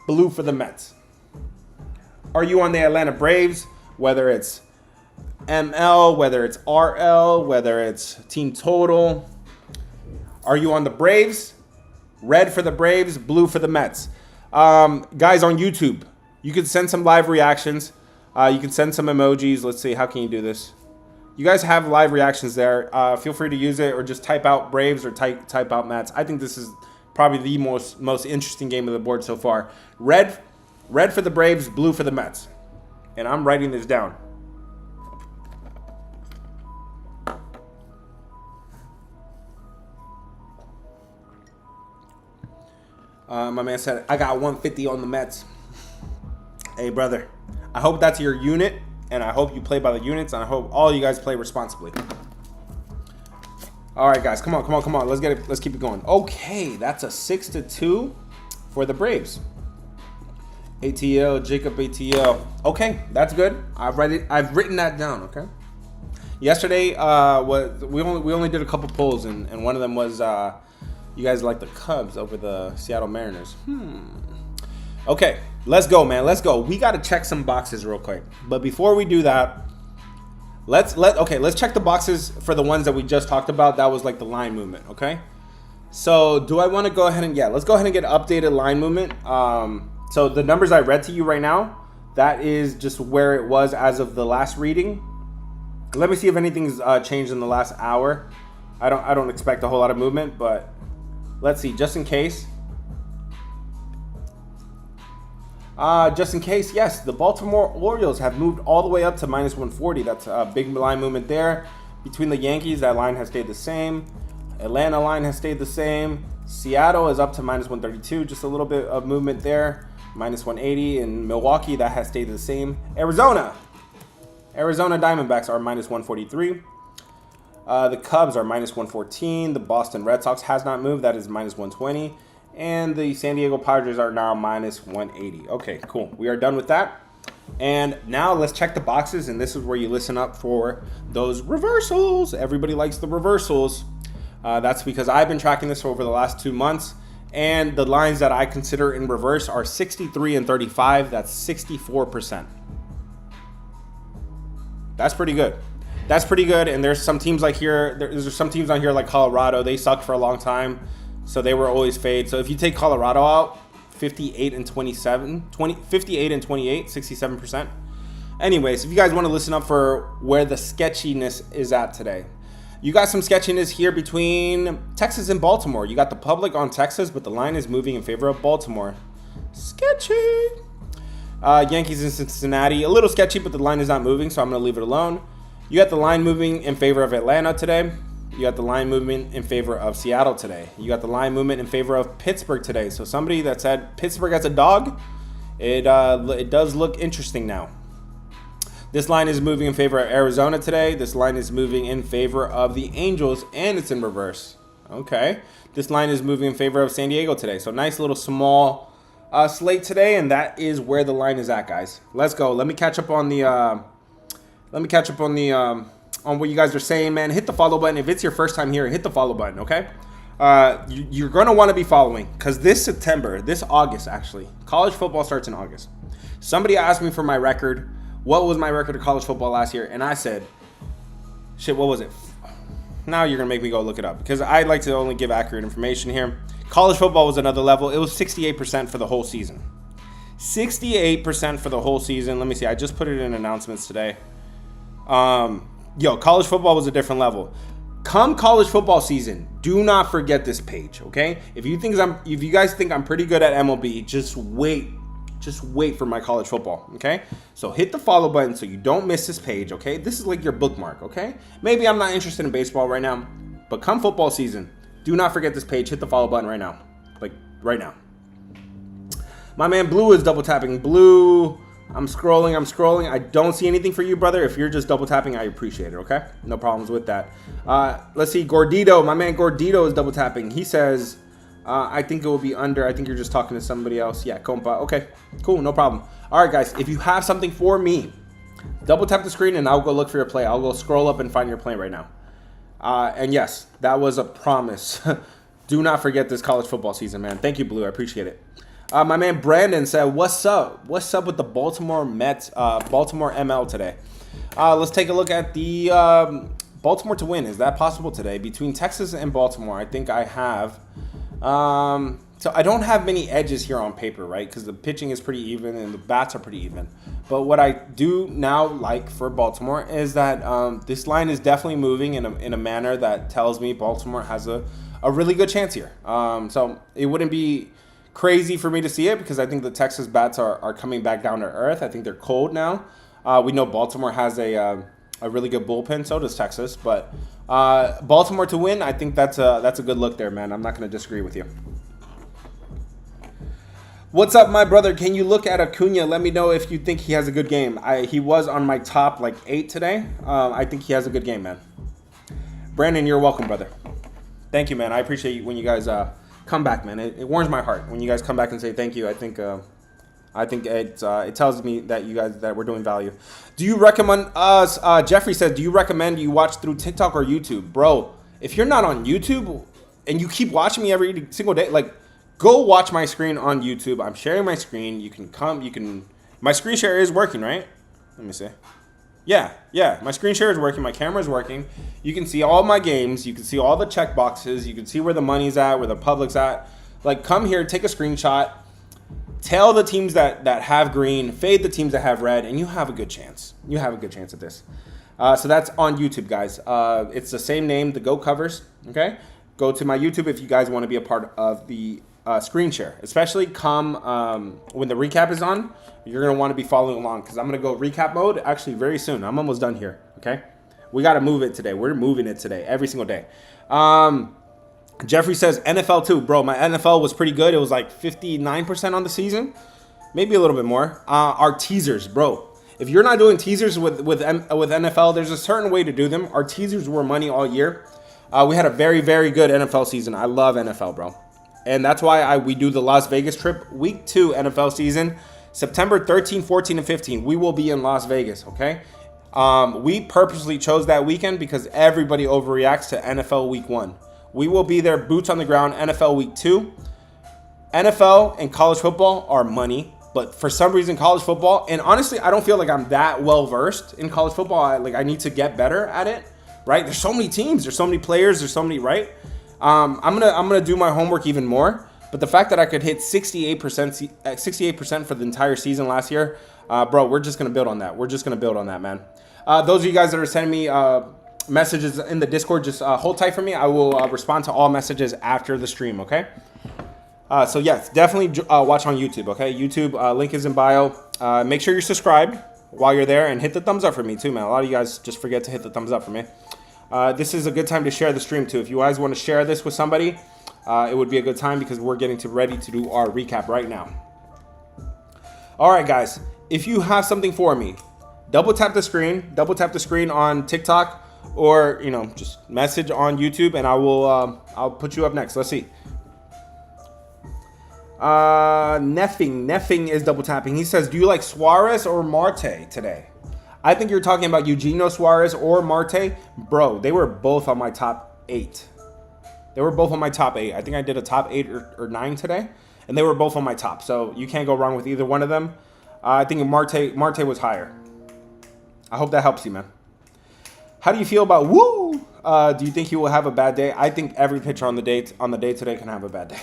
blue for the Mets. Are you on the Atlanta Braves? Whether it's ML, whether it's RL, whether it's team total. Are you on the Braves? Red for the Braves, blue for the Mets. Guys on YouTube, you can send some live reactions. You can send some emojis. Let's see, how can you do this? You guys have live reactions there. Feel free to use it, or just type out Braves or type out Mets. I think this is probably the most interesting game of the board so far. Red for the Braves, blue for the Mets. And I'm writing this down. My man said, I got 150 on the Mets. Hey, brother. I hope that's your unit. And I hope you play by the units, and I hope all you guys play responsibly. All right, guys, come on. Let's get it. Let's keep it going. Okay, that's a 6-2 for the Braves. ATL, Jacob ATL. Okay, that's good. I've written that down. Okay. Yesterday, we only did a couple polls, and one of them was you guys like the Cubs over the Seattle Mariners. Okay, let's go, man. Let's go. We got to check some boxes real quick. But before we do that, let's check the boxes for the ones that we just talked about. That was like the line movement, okay? So do I want to go ahead and, let's go ahead and get updated line movement. So the numbers I read to you right now, that is just where it was as of the last reading. Let me see if anything's changed in the last hour. I don't expect a whole lot of movement, but let's see, just in case. Yes, the Baltimore Orioles have moved all the way up to -140. That's a big line movement there. Between the Yankees, that line has stayed the same. Atlanta line has stayed the same. Seattle is up to -132, just a little bit of movement there. -180. In Milwaukee, that has stayed the same. Arizona Diamondbacks are -143. The Cubs are -114. The Boston Red Sox has not moved. That is -120. And the San Diego Padres are now -180. Okay, cool. We are done with that. And now let's check the boxes. And this is where you listen up for those reversals. Everybody likes the reversals. That's because I've been tracking this for over the last 2 months. And the lines that I consider in reverse are 63 and 35. That's 64%. That's pretty good. That's pretty good. And there's some teams like there's some teams on here like Colorado. They sucked for a long time. So they were always fade. So if you take Colorado out, 58 and 27, 58 and 28, 67%. Anyways, if you guys want to listen up for where the sketchiness is at today, you got some sketchiness here between Texas and Baltimore. You got the public on Texas, but the line is moving in favor of Baltimore. Sketchy. Yankees in Cincinnati, a little sketchy, but the line is not moving, so I'm going to leave it alone. You got the line moving in favor of Atlanta today. You got the line movement in favor of Seattle today. You got the line movement in favor of Pittsburgh today. So somebody that said Pittsburgh as a dog, it does look interesting now. This line is moving in favor of Arizona today. This line is moving in favor of the Angels, and it's in reverse. Okay. This line is moving in favor of San Diego today. So nice little small slate today, and that is where the line is at, guys. Let's go. Let me catch up on the on what you guys are saying, man. Hit the follow button. If it's your first time here, hit the follow button, okay? You're going to want to be following, because this August, actually, college football starts in August. Somebody asked me for my record what was my record of college football last year? And I said, shit, what was it? Now you're going to make me go look it up because I like to only give accurate information here. College football was another level. It was 68% for the whole season. 68% for the whole season. Let me see. I just put it in announcements today. College football was a different level. Come college football season, do not forget this page, okay? If you guys think I'm pretty good at MLB, just wait. Just wait for my college football, okay? So hit the follow button so you don't miss this page, okay? This is like your bookmark, okay? Maybe I'm not interested in baseball right now, but come football season, do not forget this page. Hit the follow button right now. Like, right now. My man Blue is double tapping. Blue, I'm scrolling. I don't see anything for you, brother. If you're just double tapping, I appreciate it, okay? No problems with that. Let's see, Gordito. My man Gordito is double tapping. He says, I think it will be under. I think you're just talking to somebody else. Yeah, compa. Okay, cool, no problem. All right, guys, if you have something for me, double tap the screen and I'll go look for your play. I'll go scroll up and find your play right now. And yes, that was a promise. Do not forget this college football season, man. Thank you, Blue. I appreciate it. My man Brandon said, what's up? What's up with the Baltimore Mets, Baltimore ML today? Let's take a look at the Baltimore to win. Is that possible today? Between Texas and Baltimore, I think I have. So I don't have many edges here on paper, right? Because the pitching is pretty even and the bats are pretty even. But what I do now like for Baltimore is that this line is definitely moving in a manner that tells me Baltimore has a really good chance here. So it wouldn't be crazy for me to see it because I think the Texas bats are coming back down to earth. I think they're cold now. We know Baltimore has a really good bullpen. So does Texas. But Baltimore to win, I think that's a good look there, man. I'm not going to disagree with you. What's up, my brother? Can you look at Acuna? Let me know if you think he has a good game. He was on my top 8 today. I think he has a good game, man. Brandon, you're welcome, brother. Thank you, man. I appreciate you when you guys come back, man. It warms my heart when you guys come back and say thank you. I think it tells me that we're doing value. Do you recommend us? Jeffrey says, do you recommend you watch through TikTok or YouTube, bro? If you're not on YouTube and you keep watching me every single day, go watch my screen on YouTube. I'm sharing my screen. You can come. My screen share is working, right? Let me see. Yeah. My screen share is working. My camera is working. You can see all my games. You can see all the check boxes. You can see where the money's at, where the public's at. Come here, take a screenshot. Tell the teams that have green, fade the teams that have red, and you have a good chance. You have a good chance at this. So that's on YouTube, guys. It's the same name, the Go Covers. Okay? Go to my YouTube if you guys want to be a part of the screen share. Especially when the recap is on. You're going to want to be following along because I'm going to go recap mode actually very soon. I'm almost done here, okay? We got to move it today. We're moving it today, every single day. Jeffrey says NFL too. Bro, my NFL was pretty good. It was 59% on the season. Maybe a little bit more. Our teasers, bro. If you're not doing teasers with NFL, there's a certain way to do them. Our teasers were money all year. We had a very, very good NFL season. I love NFL, bro. And that's why we do the Las Vegas trip. Week 2 NFL season. September 13, 14, and 15, we will be in Las Vegas, okay? We purposely chose that weekend because everybody overreacts to NFL Week 1. We will be there, boots on the ground, NFL Week 2. NFL and college football are money, but for some reason, college football, and honestly, I don't feel like I'm that well-versed in college football. I need to get better at it, right? There's so many teams, there's so many players, there's so many, right? I'm gonna do my homework even more. But the fact that I could hit 68% for the entire season last year, bro, we're just going to build on that. We're just going to build on that, man. Those of you guys that are sending me messages in the Discord, just hold tight for me. I will respond to all messages after the stream, okay? So, yes, definitely watch on YouTube, okay? YouTube, link is in bio. Make sure you're subscribed while you're there and hit the thumbs up for me, too, man. A lot of you guys just forget to hit the thumbs up for me. This is a good time to share the stream, too. If you guys want to share this with somebody, it would be a good time because we're getting ready to do our recap right now. All right, guys. If you have something for me, double tap the screen on TikTok or, just message on YouTube and I'll put you up next. Let's see. Neffing is double tapping. He says, do you like Suarez or Marte today? I think you're talking about Eugenio Suarez or Marte. Bro, they were both on my top 8. They were both on my top 8. I think I did a top 8 or 9 today, and they were both on my top. So you can't go wrong with either one of them. I think Marte was higher. I hope that helps you, man. How do you feel about Woo? Do you think he will have a bad day? I think every pitcher on the day today can have a bad day.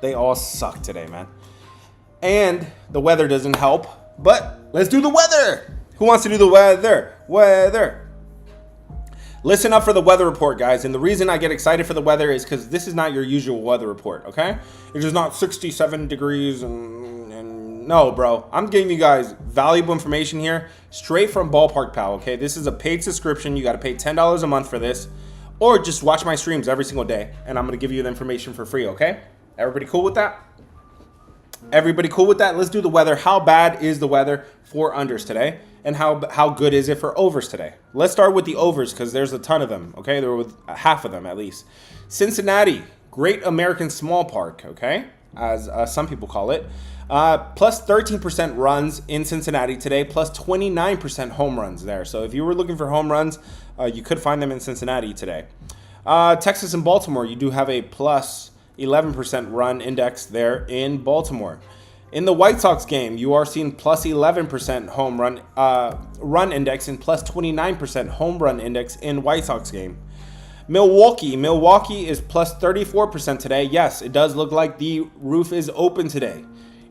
They all suck today, man. And the weather doesn't help. But let's do the weather. Who wants to do the weather? Weather. Listen up for the weather report, guys. And the reason I get excited for the weather is because this is not your usual weather report, okay? It is not 67 degrees and no, bro. I'm giving you guys valuable information here straight from Ballpark Pal, okay? This is a paid subscription. You got to pay $10 a month for this. Or just watch my streams every single day. And I'm going to give you the information for free, okay? Everybody cool with that? Everybody cool with that? Let's do the weather. How bad is the weather for unders today? And how good is it for overs today? Let's start with the overs because there's a ton of them, okay? There were half of them at least. Cincinnati, Great American Small Park, okay? As some people call it. Plus 13% runs in Cincinnati today, plus 29% home runs there. So if you were looking for home runs, you could find them in Cincinnati today. Texas and Baltimore, you do have a plus 11% run index there in Baltimore. In the White Sox game, you are seeing plus 11% home run index and plus 29% home run index in White Sox game. Milwaukee is plus 34% today. Yes, it does look like the roof is open today.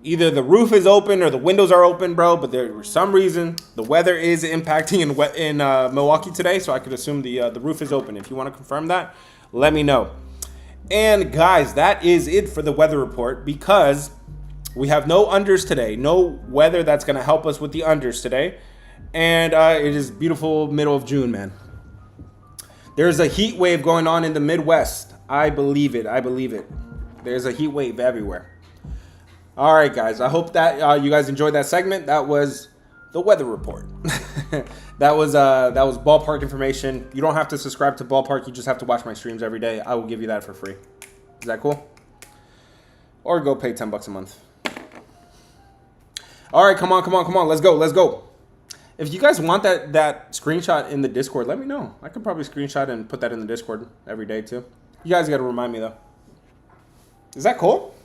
Either the roof is open or the windows are open, bro. But there, for some reason, the weather is impacting in Milwaukee today, so I could assume the roof is open. If you want to confirm that, let me know. And guys, that is it for the weather report because we have no unders today. No weather that's going to help us with the unders today. And it is beautiful middle of June, man. There's a heat wave going on in the Midwest. I believe it. I believe it. There's a heat wave everywhere. All right, guys. I hope that you guys enjoyed that segment. That was the weather report. that was Ballpark information. You don't have to subscribe to Ballpark. You just have to watch my streams every day. I will give you that for free. Is that cool? Or go pay $10 a month. All right, come on. Let's go. If you guys want that screenshot in the Discord, let me know. I could probably screenshot and put that in the Discord every day too. You guys got to remind me though. Is that cool?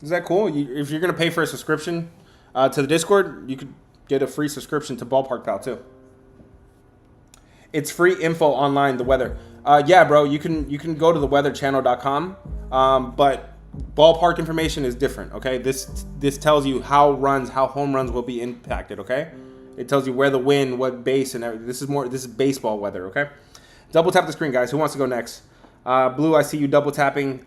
If you're going to pay for a subscription to the Discord, you could get a free subscription to Ballpark Pal too. It's free info online, the weather. Yeah, bro, you can go to theweatherchannel.com, but Ballpark information is different, okay? This tells you how home runs will be impacted, okay? It tells you where the wind, what base, and everything. This is baseball weather, okay? Double tap the screen, guys. Who wants to go next? Blue, I see you double tapping.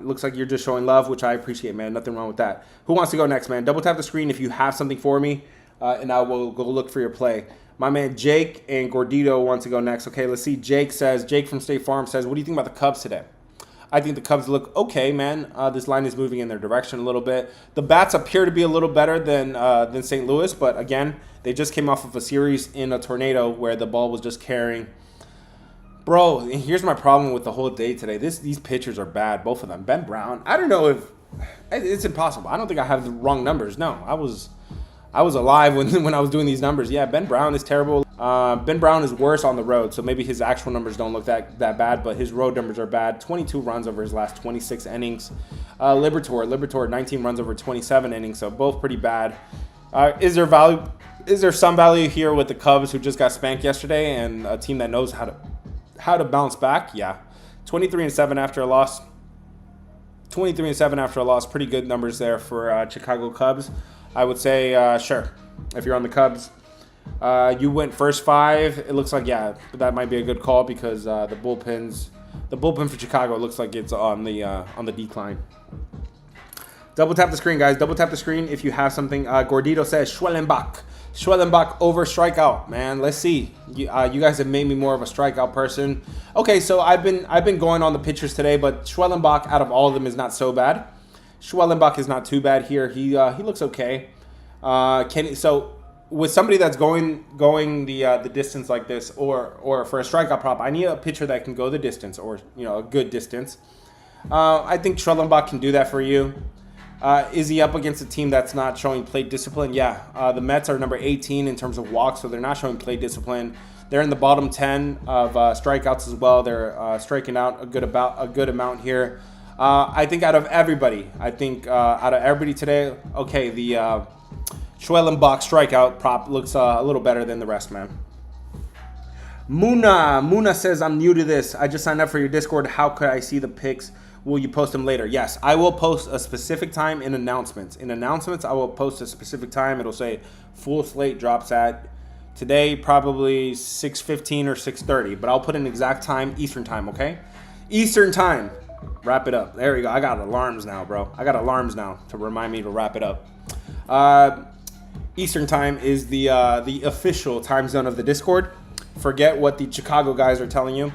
Looks like you're just showing love, which I appreciate, man. Nothing wrong with that. Who wants to go next, man? Double tap the screen if you have something for me, and I will go look for your play. My man Jake and Gordito wants to go next. Okay, let's see. Jake from State Farm says, what do you think about the Cubs today? I think the Cubs look okay, man. This line is moving in their direction a little bit. The bats appear to be a little better than St. Louis, but again, they just came off of a series in a tornado where the ball was just carrying. Bro, here's my problem with the whole day today. These pitchers are bad, both of them. Ben Brown, I don't know if it's impossible. I don't think I have the wrong numbers. No, I was alive when I was doing these numbers. Yeah, Ben Brown is terrible. Ben Brown is worse on the road, so maybe his actual numbers don't look that bad, but his road numbers are bad. 22 runs over his last 26 innings. Liberatore, 19 runs over 27 innings, so both pretty bad. Is there some value here with the Cubs who just got spanked yesterday and a team that knows how to bounce back? Yeah. 23-7 after a loss. 23-7 after a loss. Pretty good numbers there for Chicago Cubs. I would say, sure. If you're on the Cubs, you went first 5. It looks like, yeah, that might be a good call because the bullpen for Chicago looks like it's on the decline. Double tap the screen, guys. Double tap the screen if you have something. Gordito says Schwellenbach over strikeout, man. Let's see. You guys have made me more of a strikeout person. Okay, so I've been going on the pitchers today, but Schwellenbach out of all of them is not so bad. Schwellenbach is not too bad here. He looks okay. So with somebody that's going the distance like this, or for a strikeout prop, I need a pitcher that can go the distance, or a good distance. I think Schwellenbach can do that for you. Is he up against a team that's not showing plate discipline? Yeah. The Mets are number 18 in terms of walks, so they're not showing plate discipline. They're in the bottom 10 of strikeouts as well. They're striking out a good amount here. I think out of everybody today, okay, the Schwellenbach strikeout prop looks a little better than the rest, man. Muna says, I'm new to this. I just signed up for your Discord. How could I see the picks? Will you post them later? Yes, I will post a specific time in announcements. In announcements, I will post a specific time. It'll say full slate drops at today, probably 6:15 or 6:30. But I'll put an exact time, Eastern time, okay? Eastern time. Wrap it up. There we go. I got alarms now, bro. I got alarms now to remind me to wrap it up. Eastern time is the official time zone of the Discord. Forget what the Chicago guys are telling you.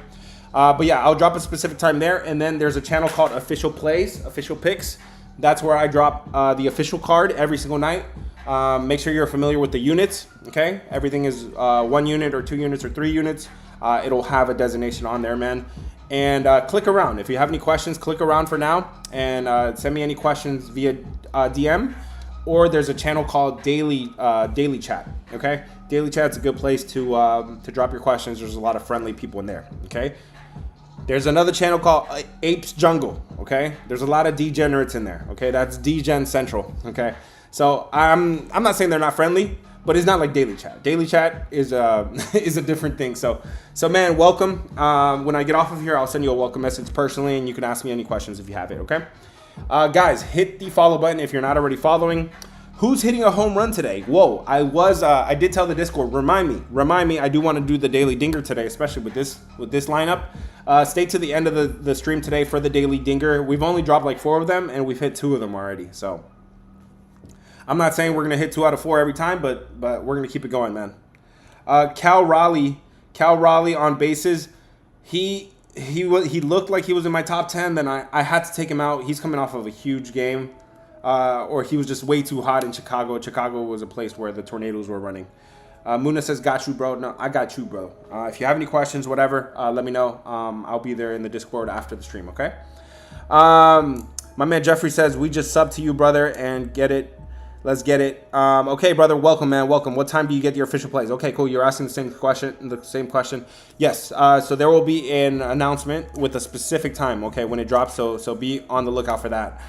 But yeah, I'll drop a specific time there. And then there's a channel called Official Plays, Official Picks. That's where I drop the official card every single night. Make sure you're familiar with the units, okay? Everything is 1 unit or 2 units or 3 units. It'll have a designation on there, man. And click around. If you have any questions, click around for now. And send me any questions via DM. Or there's a channel called Daily Chat, okay? Daily Chat's a good place to drop your questions. There's a lot of friendly people in there, okay? There's another channel called Apes Jungle, okay? There's a lot of degenerates in there, okay? That's Degen Central, okay? So I'm not saying they're not friendly, but it's not like Daily Chat. Daily Chat is is a different thing. So man, welcome. When I get off of here, I'll send you a welcome message personally, and you can ask me any questions if you have it, okay? Guys, hit the follow button if you're not already following. Who's hitting a home run today? Whoa, I did tell the Discord, remind me, I do want to do the daily dinger today, especially with this lineup. Stay to the end of the stream today for the daily dinger. We've only dropped like 4 of them, and we've hit 2 of them already. So I'm not saying we're going to hit 2 out of 4 every time, but we're going to keep it going, man. Cal Raleigh on bases. He looked like he was in my top 10, then I had to take him out. He's coming off of a huge game. Or he was just way too hot in Chicago. Chicago was a place where the tornadoes were running. Muna says, got you, bro. No, I got you, bro. If you have any questions, whatever, let me know. I'll be there in the Discord after the stream, okay? My man Jeffrey says, we just subbed to you, brother, and get it. Let's get it. Okay, brother, welcome, man, welcome. What time do you get your official plays? Okay, cool. You're asking the same question. Yes, so there will be an announcement with a specific time, okay, when it drops, so be on the lookout for that.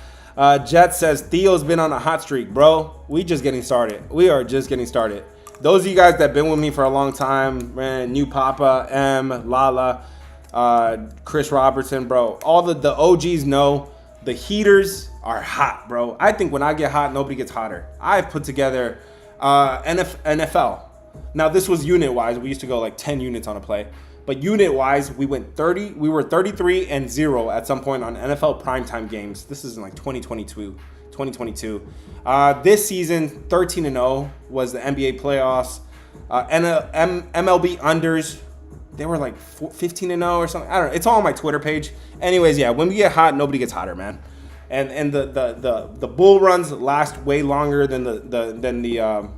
Jet says, Theo's been on a hot streak, bro. We just getting started. We are just getting started. Those of you guys that have been with me for a long time, man, New Papa, M, Lala, Chris Robertson, bro. All the OGs know the heaters are hot, bro. I think when I get hot, nobody gets hotter. I've put together NFL. Now, this was unit-wise. We used to go like 10 units on a play. But unit-wise, we were 33-0 at some point on NFL primetime games. This is in like 2022. This season, 13-0 was the NBA playoffs. MLB unders, they were like 15-0 or something. I don't know. It's all on my Twitter page. Anyways, yeah, when we get hot, nobody gets hotter, man. And the bull runs last way longer than the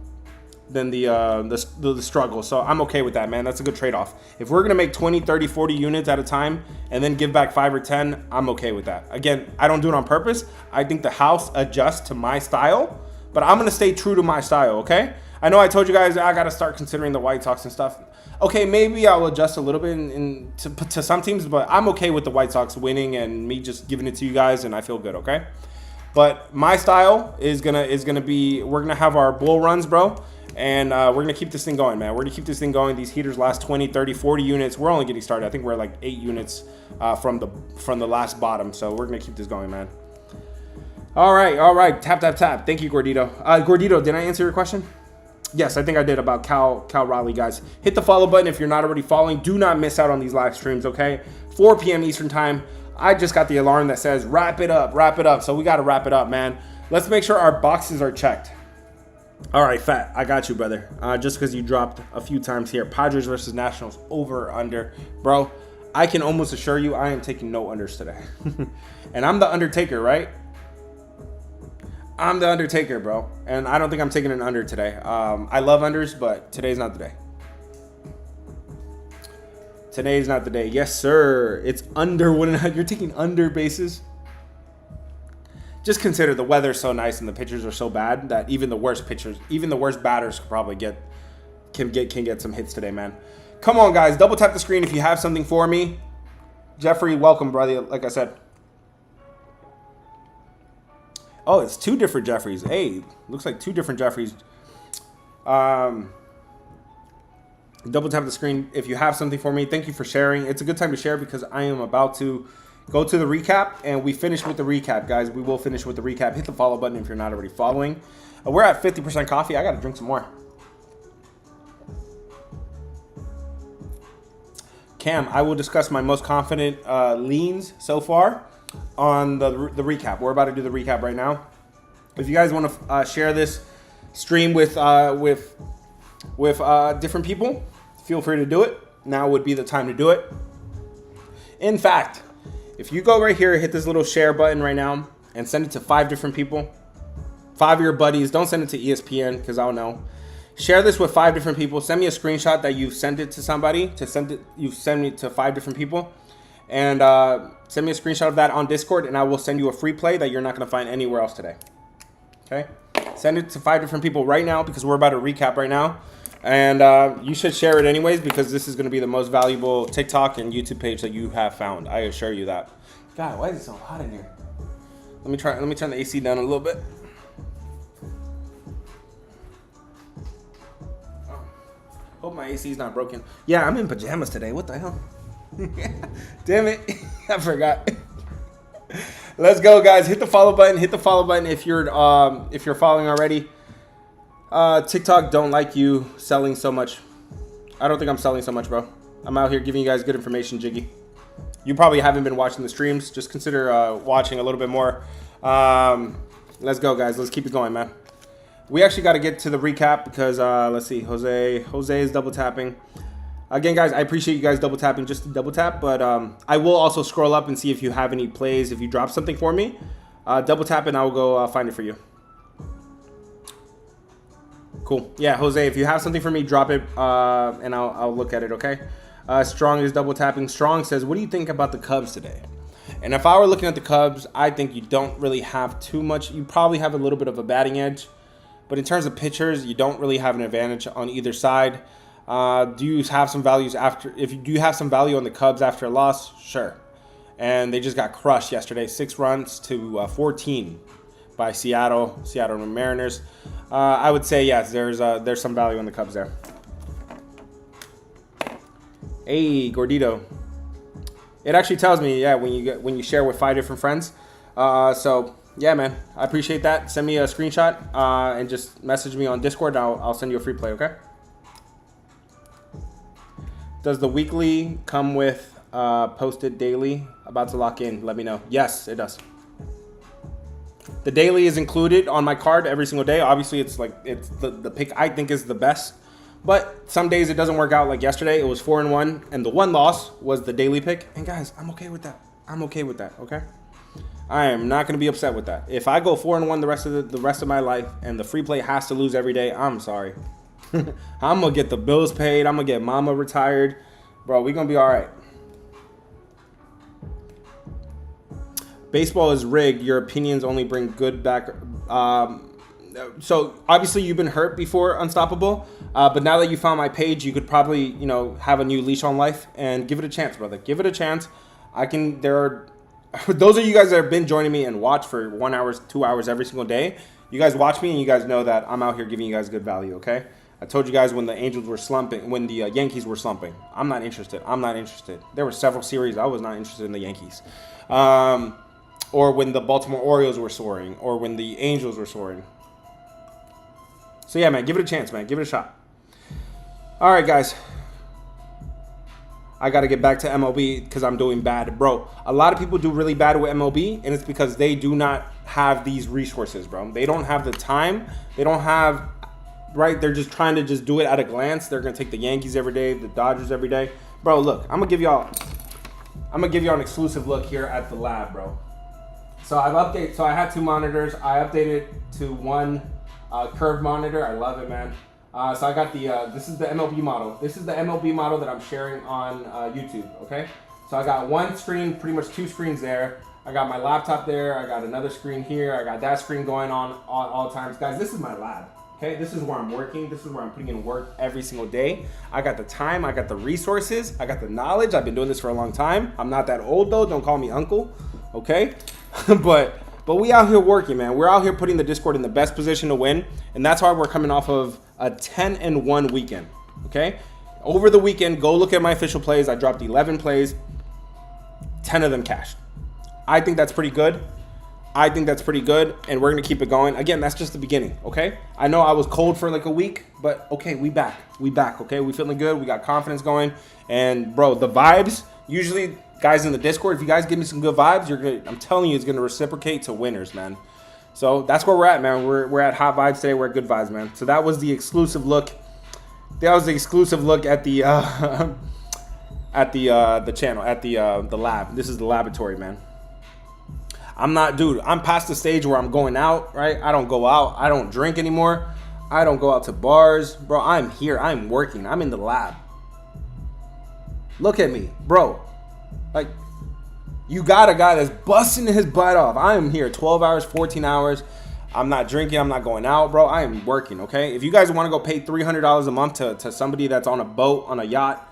struggle. So I'm okay with that, man. That's a good trade-off. If we're going to make 20, 30, 40 units at a time and then give back 5 or 10, I'm okay with that. Again, I don't do it on purpose. I think the house adjusts to my style, but I'm going to stay true to my style, okay? I know I told you guys I got to start considering the White Sox and stuff. Okay, maybe I'll adjust a little bit to some teams, but I'm okay with the White Sox winning and me just giving it to you guys, and I feel good, okay? But my style is gonna be, we're going to have our bull runs, bro. And we're going to keep this thing going, man. We're going to keep this thing going. These heaters last 20, 30, 40 units. We're only getting started. I think we're like 8 units from the last bottom. So we're going to keep this going, man. All right. Tap. Thank you, Gordito. Gordito, did I answer your question? Yes, I think I did about Cal Raleigh, guys. Hit the follow button if you're not already following. Do not miss out on these live streams, okay? 4 p.m. Eastern time. I just got the alarm that says wrap it up. So we got to wrap it up, man. Let's make sure our boxes are checked. All right, Fat, I got you, brother. Just because you dropped a few times here. Padres versus Nationals, over or under. Bro, I can almost assure you I am taking no unders today. And I'm the Undertaker, right? I'm the Undertaker, bro. And I don't think I'm taking an under today. I love unders, but today's not the day. Today's not the day. Yes, sir. It's under 1.5. You're taking under bases. Just consider the weather's so nice and the pitchers are so bad that even the worst batters could probably can get some hits today, man. Come on, guys, double tap the screen if you have something for me. Jeffrey, welcome, brother. Like I said. Oh, it's 2 different Jeffreys. Hey, looks like 2 different Jeffreys. Double tap the screen if you have something for me. Thank you for sharing. It's a good time to share because I am about to go to the recap, and we finish with the recap, guys. We will finish with the recap. Hit the follow button if you're not already following. We're at 50% coffee. I got to drink some more. Cam, I will discuss my most confident leans so far on the recap. We're about to do the recap right now. If you guys want to share this stream with different people, feel free to do it. Now would be the time to do it. In fact, if you go right here, hit this little share button right now and send it to 5 different people, 5 of your buddies. Don't send it to ESPN because I don't know. Share this with 5 different people. Send me a screenshot that you've sent it to somebody. You send me to 5 different people, and send me a screenshot of that on Discord, and I will send you a free play that you're not going to find anywhere else today. Okay? Send it to 5 different people right now because we're about to recap right now. And you should share it anyways because this is going to be the most valuable TikTok and YouTube page that you have found. I assure you that. God, why is it so hot in here? Let me turn the AC down a little bit. Hope my AC is not broken. Yeah, I'm in pajamas today. What the hell? Damn it. I forgot. Let's go, guys. Hit the follow button. Hit the follow button if you're following already. TikTok don't like you selling so much. I don't think I'm selling so much, bro. I'm out here giving you guys good information, Jiggy. You probably haven't been watching the streams. Just consider watching a little bit more. Let's go, guys. Let's keep it going, man. We actually got to get to the recap because, let's see, Jose is double tapping. Again, guys, I appreciate you guys double tapping just to double tap, but I will also scroll up and see if you have any plays. If you drop something for me, double tap and I will go find it for you. Cool. Yeah, Jose, if you have something for me, drop it and I'll look at it, okay? Strong is double tapping. Strong says, what do you think about the Cubs today? And if I were looking at the Cubs, I think you don't really have too much. You probably have a little bit of a batting edge. But in terms of pitchers, you don't really have an advantage on either side. Do you have some values after? If you do have some value on the Cubs after a loss, sure. And they just got crushed yesterday, 6 runs to 14 by Seattle Mariners. I would say yes, there's some value on the Cubs there. Hey, Gordito. It actually tells me, yeah, when you share with 5 different friends. So yeah, man, I appreciate that. Send me a screenshot and just message me on Discord. And I'll send you a free play, okay? Does the weekly come with posted daily? About to lock in. Let me know. Yes, it does. The daily is included on my card every single day. Obviously, it's the pick I think is the best. But some days it doesn't work out. Like yesterday, it was 4-1, and the one loss was the daily pick. And guys, I'm okay with that. I'm okay with that. Okay. I am not going to be upset with that. If I go 4-1 the rest of my life and the free play has to lose every day, I'm sorry. I'm going to get the bills paid. I'm going to get mama retired. Bro, we're going to be all right. Baseball is rigged. Your opinions only bring good back. So obviously you've been hurt before, Unstoppable. But now that you found my page, you could probably, have a new leash on life and give it a chance, brother. Give it a chance. Those of you guys that have been joining me and watch for 1 hour, 2 hours every single day, you guys watch me and you guys know that I'm out here giving you guys good value, okay? I told you guys when the Angels were slumping, when the Yankees were slumping, I'm not interested. There were several series I was not interested in the Yankees. Or when the Baltimore Orioles were soaring, or when the Angels were soaring. So yeah, man, give it a chance, man. Give it a shot. All right, guys. I got to get back to MLB because I'm doing bad. Bro, a lot of people do really bad with MLB, and it's because they do not have these resources, bro. They don't have the time. They don't have, right? They're just trying to just do it at a glance. They're going to take the Yankees every day, the Dodgers every day. Bro, look, I'm going to give y'all an exclusive look here at the lab, bro. So I had 2 monitors. I updated to one curved monitor. I love it, man. So I got this is the MLB model. This is the MLB model that I'm sharing on YouTube, okay? So I got one screen, pretty much 2 screens there. I got my laptop there. I got another screen here. I got that screen going on all times. Guys, this is my lab, okay? This is where I'm working. This is where I'm putting in work every single day. I got the time. I got the resources. I got the knowledge. I've been doing this for a long time. I'm not that old, though. Don't call me uncle, okay? But But we out here working, man. We're out here putting the Discord in the best position to win. And that's why we're coming off of a 10-1 weekend, okay? Over the weekend, go look at my official plays. I dropped 11 plays, 10 of them cashed. I think that's pretty good. I think that's pretty good, and we're going to keep it going. Again, that's just the beginning, okay? I know I was cold for like a week, but okay, we back. We back, okay? We feeling good. We got confidence going. And, bro, the vibes, usually, guys in the Discord, if you guys give me some good vibes, I'm telling you, it's going to reciprocate to winners, man. So that's where we're at, man. We're at hot vibes today. We're at good vibes, man. So that was the exclusive look. That was the exclusive look at the channel, at the lab. This is the laboratory, man. I'm past the stage where I'm going out, right? I don't go out. I don't drink anymore. I don't go out to bars. Bro, I'm here. I'm working. I'm in the lab. Look at me, bro. Like, you got a guy that's busting his butt off. I am here 12 hours, 14 hours. I'm not drinking. I'm not going out, bro. I am working, okay? If you guys want to go pay $300 a month to somebody that's on a boat, on a yacht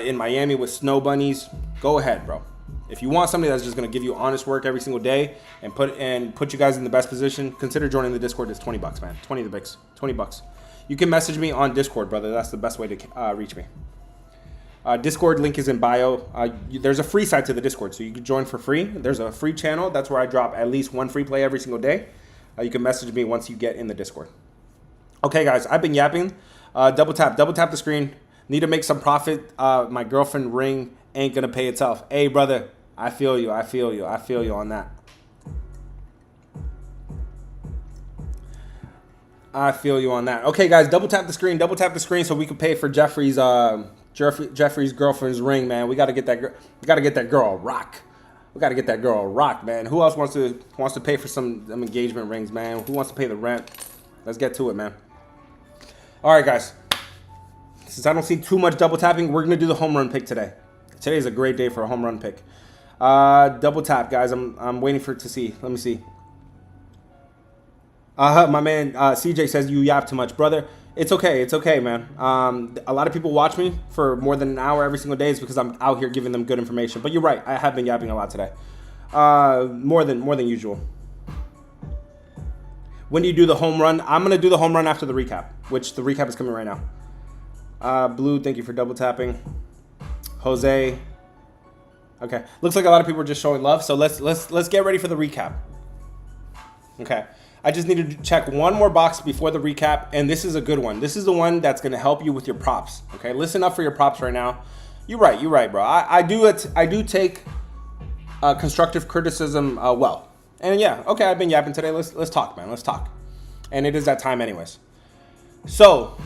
in Miami with snow bunnies, go ahead, bro. If you want somebody that's just going to give you honest work every single day and put you guys in the best position, consider joining the Discord. It's $20, man. 20 the bigs. $20. You can message me on Discord, brother. That's the best way to reach me. Discord link is in bio. There's a free side to the Discord, so you can join for free. There's a free channel. That's where I drop at least one free play every single day. You can message me once you get in the Discord. Okay, guys, I've been yapping. Double tap the screen. Need to make some profit. My girlfriend ring ain't gonna pay itself. Hey, brother, I feel you. I feel you on that. I feel you on that. Okay, guys, double tap the screen so we can pay for Jeffrey's girlfriend's ring, man. We gotta get that girl. We gotta get that girl a rock. We gotta get that girl a rock, man. Who else wants to pay for some engagement rings, man? Who wants to pay the rent? Let's get to it, man. All right, guys. Since I don't see too much double tapping, we're gonna do the home run pick today. Today is a great day for a home run pick. Double tap, guys. I'm waiting for it to see. Let me see. My man CJ says you yap too much, brother. It's okay, man. A lot of people watch me for more than an hour every single day. It's because I'm out here giving them good information. But you're right, I have been yapping a lot today, more than usual. When do you do the home run? I'm gonna do the home run after the recap, which the recap is coming right now. Blue, thank you for double tapping. Jose. Okay, looks like a lot of people are just showing love. So let's get ready for the recap. Okay. I just need to check one more box before the recap, and this is a good one. This is the one that's going to help you with your props. Okay, listen up for your props right now. You're right, bro. I do take constructive criticism well. And yeah, okay, I've been yapping today. Let's talk, man. Let's talk. And it is that time, anyways. So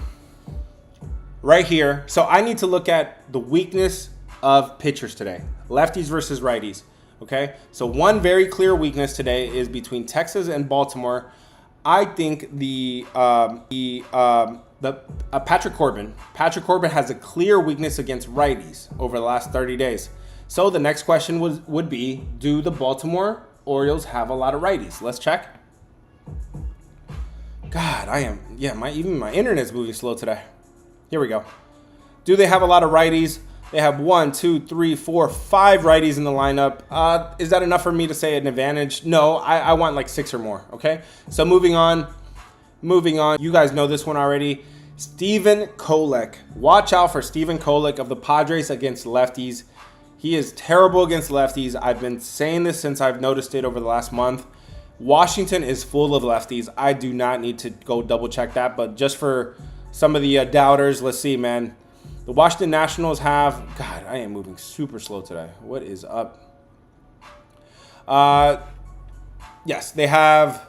right here, so I need to look at the weakness of pitchers today, lefties versus righties. Okay, so one very clear weakness today is between Texas and Baltimore. I think Patrick Corbin has a clear weakness against righties over the last 30 days. So the next question would be, do the Baltimore Orioles have a lot of righties? Let's check. God, even my internet's moving slow today. Here we go. Do they have a lot of righties? They have 1, 2, 3, 4, 5 righties in the lineup. Is that enough for me to say an advantage? No, I want like 6 or more, okay? So moving on. You guys know this one already. Stephen Kolek. Watch out for Stephen Kolek of the Padres against lefties. He is terrible against lefties. I've been saying this since I've noticed it over the last month. Washington is full of lefties. I do not need to go double check that, but just for some of the doubters, let's see, man. The Washington Nationals have... God, I am moving super slow today. What is up? Yes, they have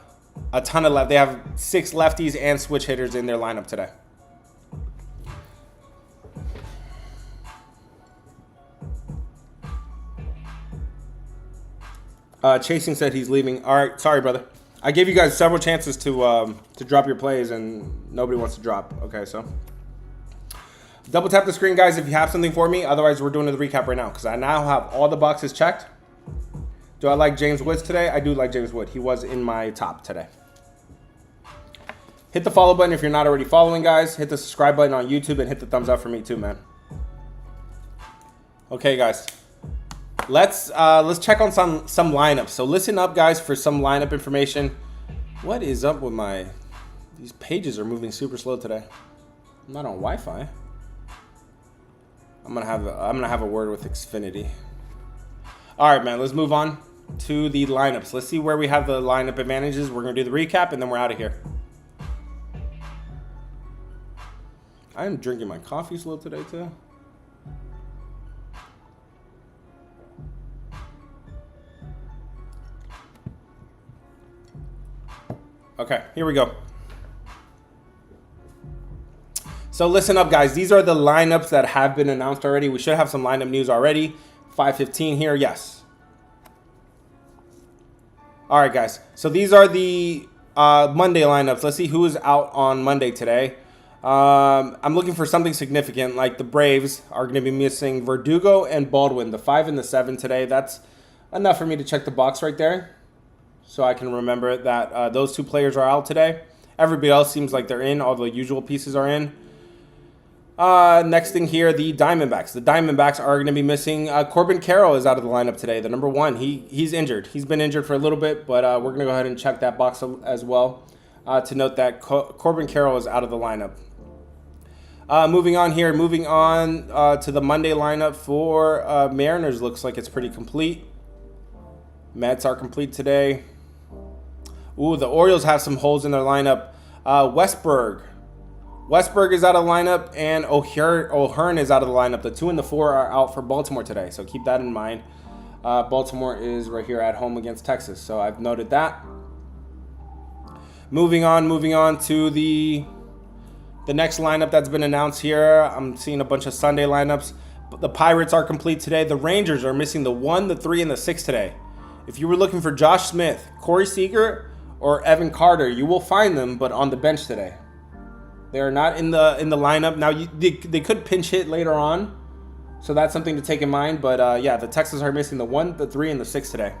a ton of left. They have 6 lefties and switch hitters in their lineup today. Chasing said he's leaving. All right, sorry, brother. I gave you guys several chances to drop your plays, and nobody wants to drop. Okay, so... Double tap the screen, guys, if you have something for me. Otherwise, we're doing the recap right now because I now have all the boxes checked. Do I like James Woods today? I do like James Wood. He was in my top today. Hit the follow button if you're not already following, guys. Hit the subscribe button on YouTube and hit the thumbs up for me too, man. Okay, guys. Let's check on some lineups. So listen up, guys, for some lineup information. What is up with my? These pages are moving super slow today. I'm not on Wi-Fi. I'm gonna have a word with Xfinity. All right, man. Let's move on to the lineups. Let's see where we have the lineup advantages. We're gonna do the recap and then we're out of here. I am drinking my coffee slow today too. Okay, here we go. So listen up, guys. These are the lineups that have been announced already. We should have some lineup news already. 5:15 here, yes. All right, guys. So these are the Monday lineups. Let's see who is out on Monday today. I'm looking for something significant, like the Braves are going to be missing Verdugo and Baldwin, the 5 and the 7 today. That's enough for me to check the box right there, so I can remember that those two players are out today. Everybody else seems like they're in. All the usual pieces are in. Next thing here, the Diamondbacks. The Diamondbacks are going to be missing. Corbin Carroll is out of the lineup today, the number 1. He's injured. He's been injured for a little bit, but we're going to go ahead and check that box as well to note that Corbin Carroll is out of the lineup. Moving on to the Monday lineup for Mariners. Looks like it's pretty complete. Mets are complete today. Ooh, the Orioles have some holes in their lineup. Westberg is out of the lineup, and O'Hearn is out of the lineup. The 2 and the 4 are out for Baltimore today, so keep that in mind. Baltimore is right here at home against Texas, so I've noted that. Moving on to the next lineup that's been announced here. I'm seeing a bunch of Sunday lineups. The Pirates are complete today. The Rangers are missing the 1, the 3, and the 6 today. If you were looking for Josh Smith, Corey Seager, or Evan Carter, you will find them, but on the bench today. They are not in the lineup. Now, they could pinch hit later on, so that's something to take in mind. But, yeah, the Texans are missing the 1, the 3, and the 6 today.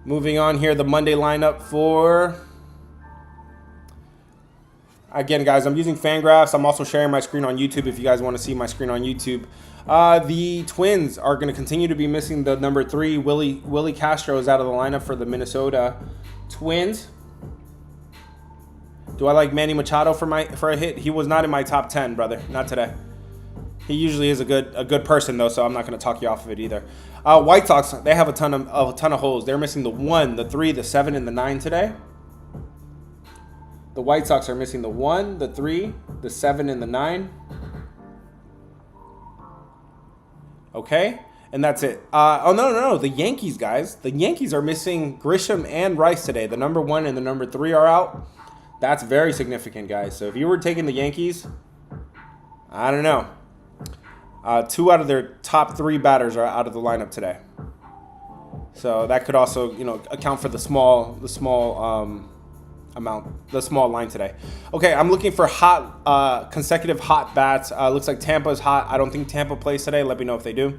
Moving on here, the Monday lineup for... Again, guys, I'm using Fangraphs. I'm also sharing my screen on YouTube if you guys want to see my screen on YouTube. The Twins are going to continue to be missing the number 3. Willie Castro is out of the lineup for the Minnesota Twins. Do I like Manny Machado for a hit? He was not in my top 10, brother. Not today. He usually is a good person though, so I'm not going to talk you off of it either. White Sox, they have a ton of holes. They're missing the 1, the 3, the 7, and the 9 today. The White Sox are missing the 1, the 3, the 7, and the 9. Okay, and that's it. No. The Yankees, guys. The Yankees are missing Grisham and Rice today. The number 1 and the number 3 are out. That's very significant, guys. So if you were taking the Yankees, I don't know. 2 out of their top 3 batters are out of the lineup today. So that could also, account for the small line today. Okay, I'm looking for consecutive hot bats. Looks like Tampa is hot. I don't think Tampa plays today. Let me know if they do.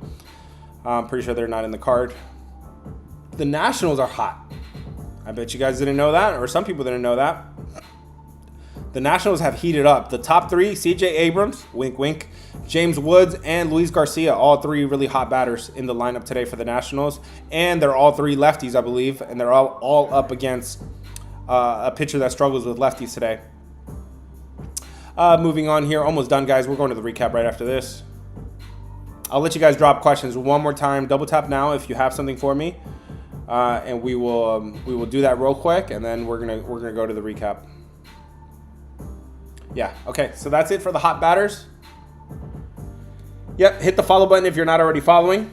I'm pretty sure they're not in the card. The Nationals are hot. I bet you guys didn't know that, or some people didn't know that. The Nationals have heated up. The top 3, C.J. Abrams, wink, wink, James Woods, and Luis Garcia, all 3 really hot batters in the lineup today for the Nationals. And they're all 3 lefties, I believe, and they're all up against a pitcher that struggles with lefties today. Moving on here, almost done, guys. We're going to the recap right after this. I'll let you guys drop questions one more time. Double tap now if you have something for me, and we will do that real quick, and then we're gonna go to the recap. Yeah. Okay. So that's it for the hot batters. Yep. Hit the follow button if you're not already following.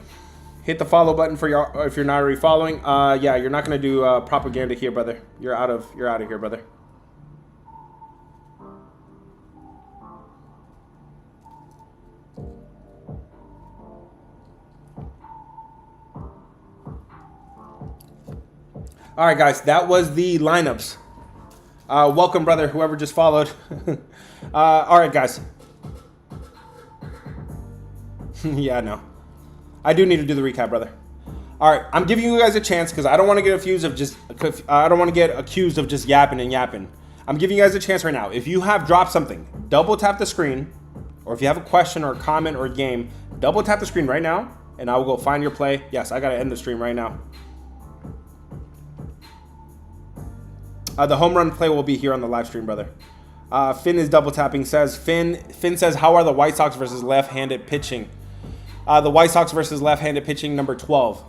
Hit the follow button if you're not already following. Yeah, you're not gonna do propaganda here, brother. You're out of here, brother. All right, guys, that was the lineups. Welcome, brother, whoever just followed. All right, guys. Yeah, no. I do need to do the recap, brother. All right, I'm giving you guys a chance because I don't want to get accused of just yapping and yapping. I'm giving you guys a chance right now. If you have dropped something, double tap the screen, or if you have a question or a comment or a game, double tap the screen right now and I will go find your play. Yes, I got to end the stream right now. The home run play will be here on the live stream, brother. Finn is double tapping. Finn says, how are the White Sox versus left-handed pitching? The White Sox versus left-handed pitching, number 12.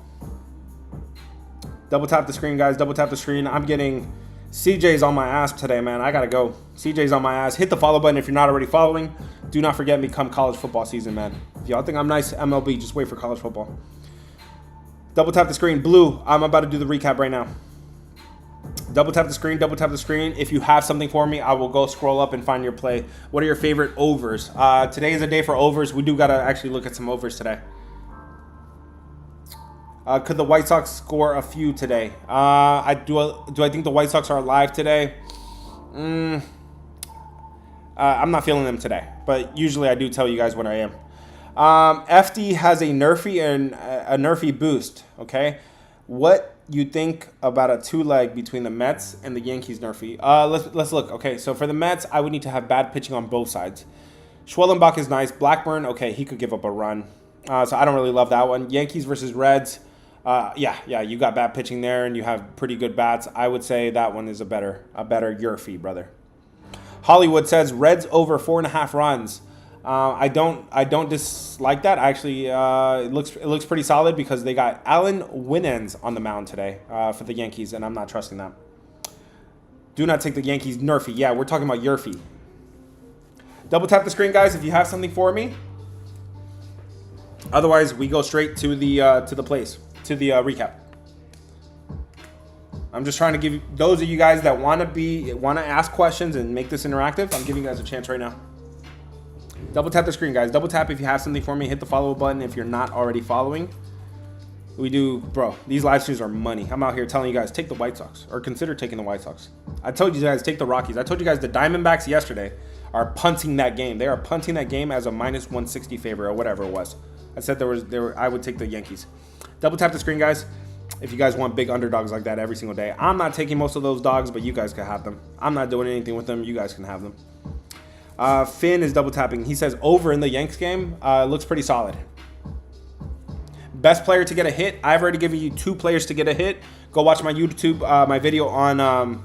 Double tap the screen, guys. Double tap the screen. I'm getting CJ's on my ass today, man. I gotta go. CJ's on my ass. Hit the follow button if you're not already following. Do not forget me come college football season, man. If y'all think I'm nice, MLB, just wait for college football. Double tap the screen. Blue, I'm about to do the recap right now. Double tap the screen. Double tap the screen. If you have something for me, I will go scroll up and find your play. What are your favorite overs? Today is a day for overs. We do gotta actually look at some overs today. Could the White Sox score a few today? Do I think the White Sox are alive today? I'm not feeling them today, but usually I do tell you guys what I am. FD has a nerfy and a nerfy boost. Okay, what you think about a two-leg between the Mets and the Yankees nerfy? Let's look. Okay, so for the Mets, I would need to have bad pitching on both sides. Schwellenbach is nice. Blackburn, okay, he could give up a run. So I don't really love that one. Yankees versus Reds. Yeah, you got bad pitching there, and you have pretty good bats. I would say that one is a better Yerfie, brother. Hollywood says Reds over 4.5 runs. I don't dislike that. Actually, it looks pretty solid because they got Alan Winans on the mound today for the Yankees, and I'm not trusting that. Do not take the Yankees nerfy. Yeah, we're talking about Yerfie. Double tap the screen, guys, if you have something for me. Otherwise, we go straight to the recap. I'm just trying to give you, those of you guys that want to ask questions and make this interactive, I'm giving you guys a chance right now. Double tap the screen, guys. Double tap if you have something for me. Hit the follow button if you're not already following. Bro, these live streams are money. I'm out here telling you guys, take the White Sox, or consider taking the White Sox. I told you guys, take the Rockies. I told you guys the Diamondbacks yesterday are punting that game. They are punting that game as a minus 160 favor or whatever it was. I said I would take the Yankees. Double tap the screen, guys, if you guys want big underdogs like that every single day. I'm not taking most of those dogs, but you guys can have them. I'm not doing anything with them. You guys can have them. Finn is double tapping. He says over in the Yanks game. Looks pretty solid. Best player to get a hit. I've already given you 2 players to get a hit. Go watch my YouTube, my video on.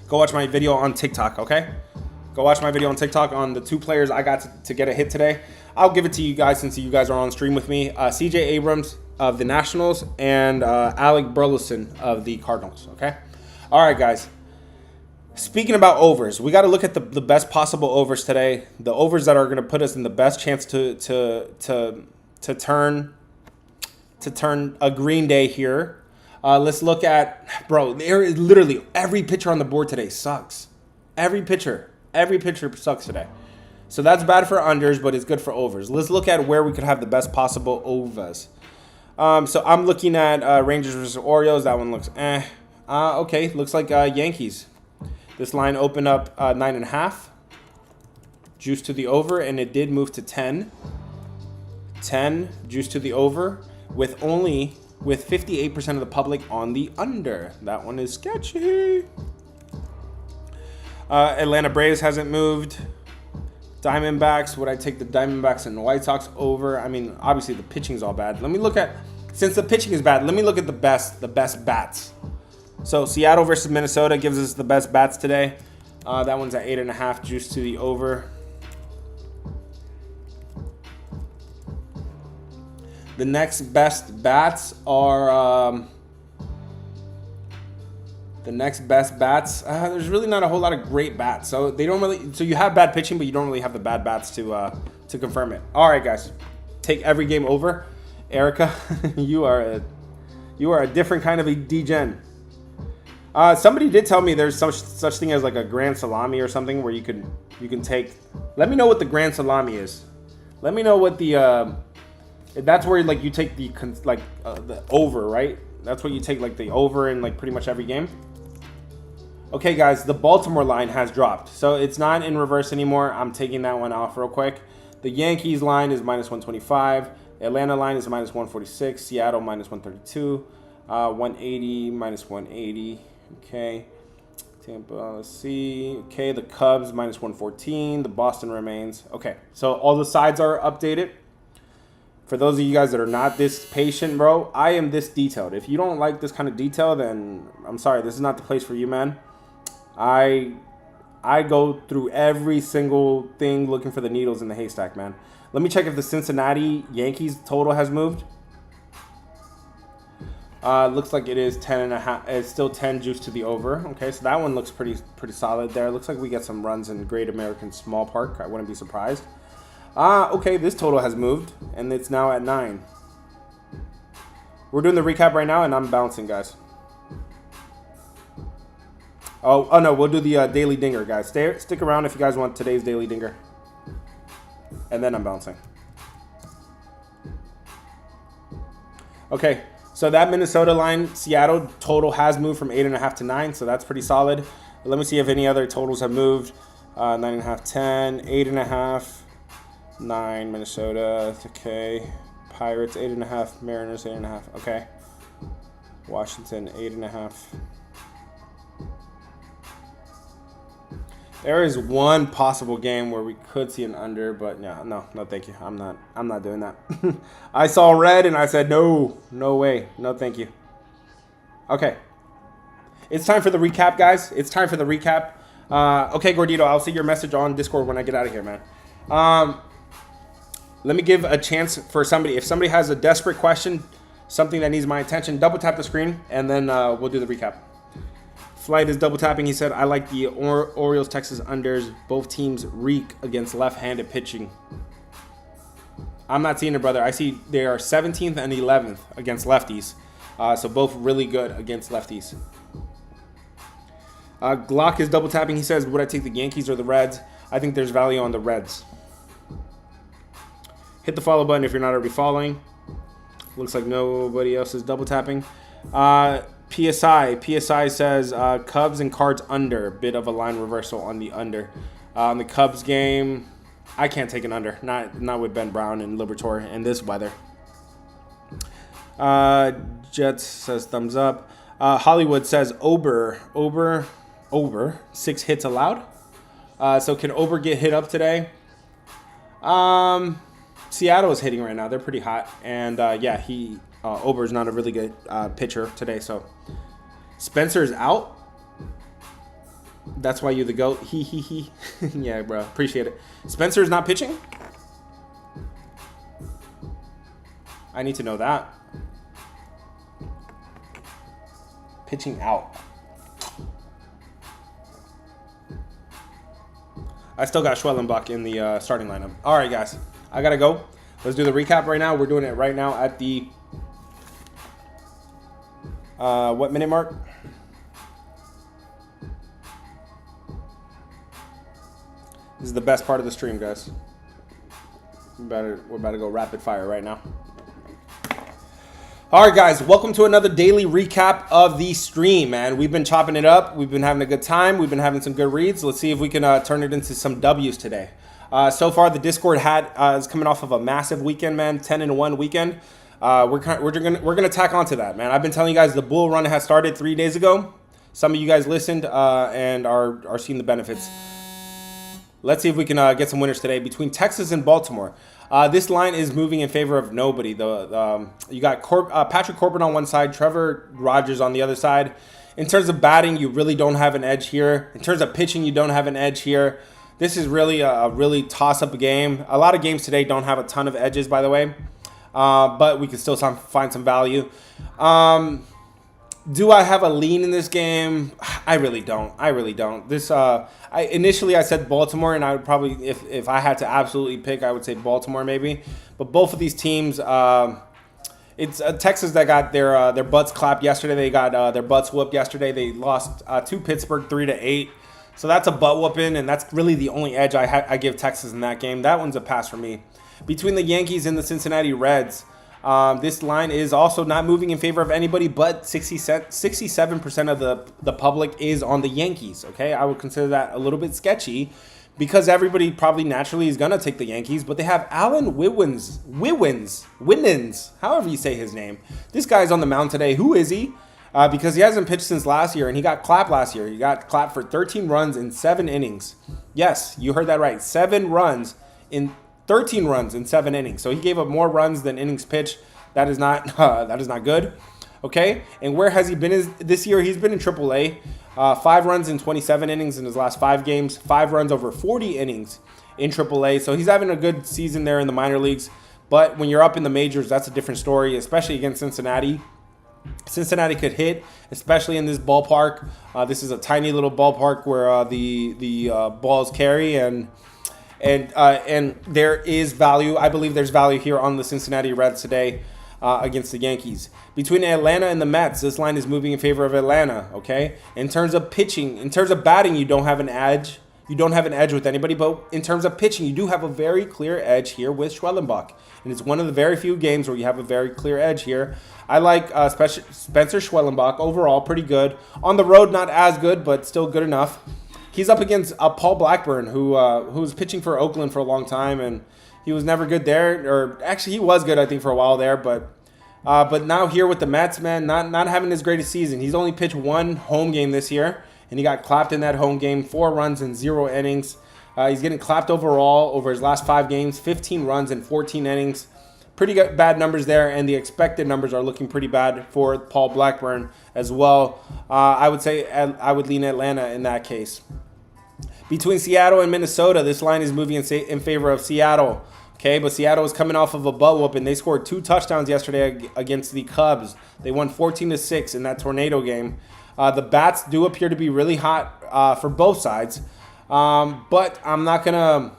Go watch my video on TikTok. Okay. Go watch my video on TikTok on the 2 players I got to get a hit today. I'll give it to you guys since you guys are on stream with me. CJ Abrams of the Nationals and Alec Burleson of the Cardinals. Okay. All right, guys. Speaking about overs, we got to look at the best possible overs today. The overs that are going to put us in the best chance to turn a green day here. Let's look at, bro, there is literally every pitcher on the board today sucks. Every pitcher sucks today. So that's bad for unders, but it's good for overs. Let's look at where we could have the best possible overs. So I'm looking at Rangers versus Orioles. That one looks okay, looks like Yankees. This line opened up 9.5. Juice to the over, and it did move to 10. 10, juice to the over, with 58% of the public on the under. That one is sketchy. Atlanta Braves hasn't moved. Diamondbacks, would I take the Diamondbacks and the White Sox over? I mean, obviously the pitching's all bad. Let me look at, since the pitching is bad, let me look at the best bats. So Seattle versus Minnesota gives us the best bats today. That one's at 8.5, juice to the over. The next best bats are there's really not a whole lot of great bats. So they don't really. So you have bad pitching, but you don't really have the bad bats to confirm it. All right, guys, take every game over. Erica, you are a different kind of a degen. Somebody did tell me there's such thing as like a grand salami or something where you can take. Let me know what the grand salami is. Let me know what the that's where like you take the over, right? That's what you take, like the over in like pretty much every game. Okay, guys, the Baltimore line has dropped, so it's not in reverse anymore. I'm taking that one off real quick. The Yankees line is minus 125. The Atlanta line is minus 146. Seattle minus 132. 180 minus 180. Okay. Tampa, let's see. Okay, the Cubs minus 114. The Boston remains. Okay, so all the sides are updated. For those of you guys that are not this patient, bro, I am this detailed. If you don't like this kind of detail, then I'm sorry. This is not the place for you, man. I go through every single thing looking for the needles in the haystack, man. Let me check if the Cincinnati Yankees total has moved. Looks like it is 10.5. It's still 10 juice to the over. Okay, so that one looks pretty solid there. Looks like we get some runs in Great American Small Park. I wouldn't be surprised. Okay, this total has moved, and it's now at 9. We're doing the recap right now, and I'm bouncing, guys. Oh no, we'll do the Daily Dinger, guys. Stick around if you guys want today's Daily Dinger. And then I'm bouncing. Okay, so that Minnesota line, Seattle total has moved from 8.5 to 9, so that's pretty solid. Let me see if any other totals have moved. 9.5, 10, 8.5. 9 Minnesota, okay. Pirates 8.5, Mariners 8.5, okay. Washington 8.5. There is one possible game where we could see an under, but yeah, no, thank you. I'm not doing that. I saw red and I said no way, no thank you. Okay, it's time for the recap, guys. It's time for the recap. Okay, Gordito, I'll see your message on Discord when I get out of here, man. Let me give a chance for somebody. If somebody has a desperate question, something that needs my attention, double tap the screen, and then we'll do the recap. Flight is double tapping. He said, I like the Orioles Texas unders. Both teams reek against left-handed pitching. I'm not seeing it, brother. I see they are 17th and 11th against lefties. So both really good against lefties. Glock is double tapping. He says, would I take the Yankees or the Reds? I think there's value on the Reds. Hit the follow button if you're not already following. Looks like nobody else is double tapping. PSI says Cubs and Cards under. Bit of a line reversal on the under. The Cubs game, I can't take an under. Not with Ben Brown and Liberatore in this weather. Jets says thumbs up. Hollywood says over 6 hits allowed. So can Ober get hit up today? Seattle is hitting right now. They're pretty hot. And, yeah, Ober's not a really good pitcher today. So, Spencer's out. That's why you're the GOAT. He. Yeah, bro. Appreciate it. Spencer's not pitching? I need to know that. Pitching out. I still got Schwellenbach in the starting lineup. All right, guys. I got to go. Let's do the recap right now. We're doing it right now at the what minute mark? This is the best part of the stream, guys. We're about to go rapid fire right now. All right, guys. Welcome to another daily recap of the stream, man. We've been chopping it up. We've been having a good time. We've been having some good reads. Let's see if we can turn it into some W's today. So far, the Discord is coming off of a massive weekend, man. 10-1 weekend. We're gonna tack onto that, man. I've been telling you guys the bull run has started 3 days ago. Some of you guys listened and are seeing the benefits. Let's see if we can get some winners today between Texas and Baltimore. This line is moving in favor of nobody. You got Patrick Corbin on one side, Trevor Rogers on the other side. In terms of batting, you really don't have an edge here. In terms of pitching, you don't have an edge here. This is really a really toss-up game. A lot of games today don't have a ton of edges, by the way, but we can still find some value. Do I have a lean in this game? I really don't. Initially I said Baltimore, and I would probably, if I had to absolutely pick, I would say Baltimore maybe. But both of these teams, it's Texas that got their butts clapped yesterday. They got their butts whooped yesterday. They lost to Pittsburgh 3-8. So that's a butt whooping, and that's really the only edge I give Texas in that game. That one's a pass for me. Between the Yankees and the Cincinnati Reds, this line is also not moving in favor of anybody, but 67% of the public is on the Yankees. Okay, I would consider that a little bit sketchy because everybody probably naturally is going to take the Yankees, but they have Alan Wiwins, however you say his name. This guy's on the mound today. Who is he? Because he hasn't pitched since last year, and he got clapped last year. He got clapped for 13 runs in 7 innings. Yes, you heard that right. 7 runs in 13 runs in 7 innings. So he gave up more runs than innings pitched. That is not good. Okay, and where has he been this year? He's been in AAA. 5 runs in 27 innings in his last 5 games. 5 runs over 40 innings in AAA. So he's having a good season there in the minor leagues. But when you're up in the majors, that's a different story, especially against Cincinnati. Cincinnati could hit, especially in this ballpark. This is a tiny little ballpark where the balls carry, and there is value. I believe there's value here on the Cincinnati Reds today against the Yankees. Between Atlanta and the Mets, this line is moving in favor of Atlanta. Okay, in terms of pitching, in terms of batting, you don't have an edge. You don't have an edge with anybody, but in terms of pitching, you do have a very clear edge here with Schwellenbach. And it's one of the very few games where you have a very clear edge here. I like Spencer Schwellenbach overall, pretty good. On the road, not as good, but still good enough. He's up against Paul Blackburn, who was pitching for Oakland for a long time, and he was never good there. Or actually, he was good, I think, for a while there, but now here with the Mets, man, not having his greatest season. He's only pitched 1 home game this year, and he got clapped in that home game, 4 runs in 0 innings. He's getting clapped overall over his last 5 games, 15 runs in 14 innings. Pretty good, bad numbers there, and the expected numbers are looking pretty bad for Paul Blackburn as well. I would say I would lean Atlanta in that case. Between Seattle and Minnesota, this line is moving in favor of Seattle. Okay, but Seattle is coming off of a butt whooping. They scored 2 touchdowns yesterday against the Cubs. They won 14-6 in that tornado game. The bats do appear to be really hot for both sides. But I'm not going to...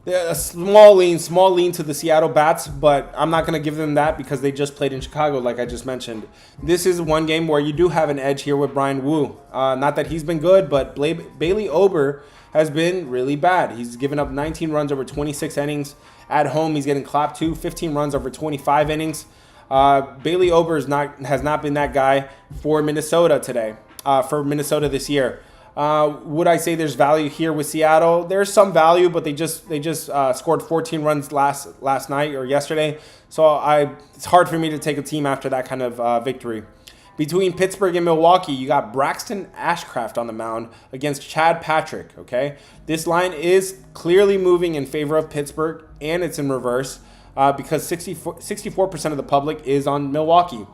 A small lean to the Seattle bats, but I'm not going to give them that because they just played in Chicago, like I just mentioned. This is one game where you do have an edge here with Brian Wu. Not that he's been good, but Bailey Ober has been really bad. He's given up 19 runs over 26 innings. At home, he's getting clapped too, 15 runs over 25 innings. Bailey Ober has not been that guy for Minnesota today, for Minnesota this year. Would I say there's value here with Seattle? There's some value, but they just scored 14 runs last night or yesterday. So it's hard for me to take a team after that kind of victory. Between Pittsburgh and Milwaukee, you got Braxton Ashcraft on the mound against Chad Patrick. Okay, this line is clearly moving in favor of Pittsburgh, and it's in reverse because 64% of the public is on Milwaukee.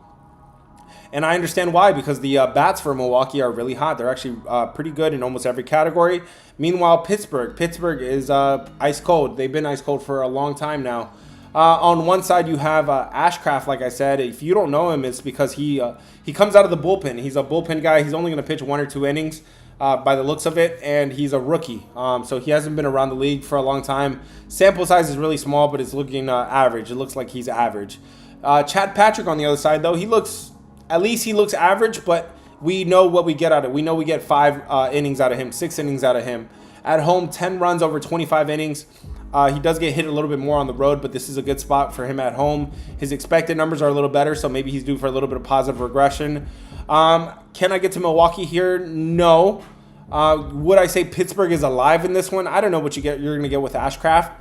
And I understand why, because the bats for Milwaukee are really hot. They're actually pretty good in almost every category. Meanwhile, Pittsburgh is ice cold. They've been ice cold for a long time now. On one side, you have Ashcraft, like I said. If you don't know him, it's because he comes out of the bullpen. He's a bullpen guy. He's only going to pitch 1 or 2 innings by the looks of it, and he's a rookie. So he hasn't been around the league for a long time. Sample size is really small, but it's looking average. It looks like he's average. Chad Patrick on the other side, though, he looks average, but we know what we get out of it. We know we get 5 innings out of him, 6 innings out of him. At home, 10 runs over 25 innings. He does get hit a little bit more on the road, but this is a good spot for him at home. His expected numbers are a little better, so maybe he's due for a little bit of positive regression. Can I get to Milwaukee here? No. Would I say Pittsburgh is alive in this one? I don't know what you're going to get with Ashcraft.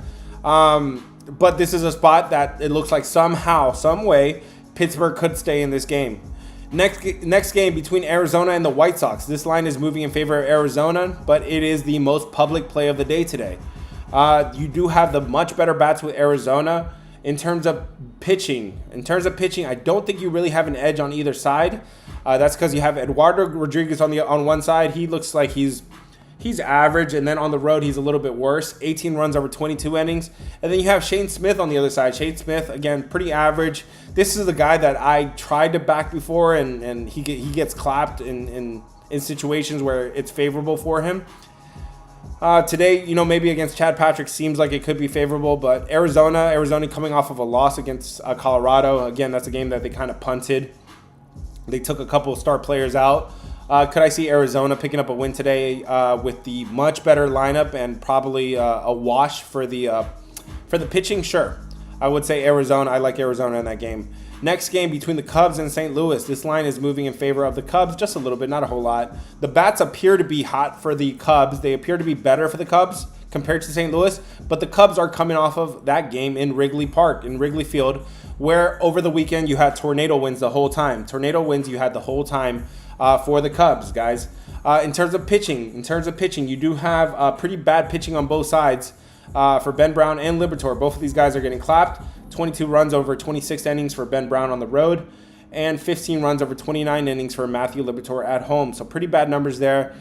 But this is a spot that it looks like somehow, some way, Pittsburgh could stay in this game. Next game between Arizona and the White Sox. This line is moving in favor of Arizona, but it is the most public play of the day today. You do have the much better bats with Arizona. In terms of pitching, I don't think you really have an edge on either side. That's because you have Eduardo Rodriguez on one side. He looks like he's average, and then on the road, he's a little bit worse. 18 runs over 22 innings. And then you have Shane Smith on the other side. Shane Smith, again, pretty average. This is the guy that I tried to back before, and he gets clapped in situations where it's favorable for him. Today, maybe against Chad Patrick seems like it could be favorable, but Arizona coming off of a loss against Colorado. Again, that's a game that they kind of punted. They took a couple of star players out. Could I see Arizona picking up a win today with the much better lineup and probably a wash for the pitching? Sure. I would say Arizona. I like Arizona in that game. Next game between the Cubs and St. Louis. This line is moving in favor of the Cubs just a little bit, not a whole lot. The bats appear to be hot for the Cubs. They appear to be better for the Cubs compared to St. Louis, but the Cubs are coming off of that game in Wrigley Park, in Wrigley Field, where over the weekend you had tornado winds the whole time. Tornado winds you had the whole time for the Cubs, guys. In terms of pitching, you do have pretty bad pitching on both sides. for Ben Brown and Liberatore. Both of these guys are getting clapped. 22 runs over 26 innings for Ben Brown on the road, and 15 runs over 29 innings for Matthew Liberatore at home. So pretty bad numbers there.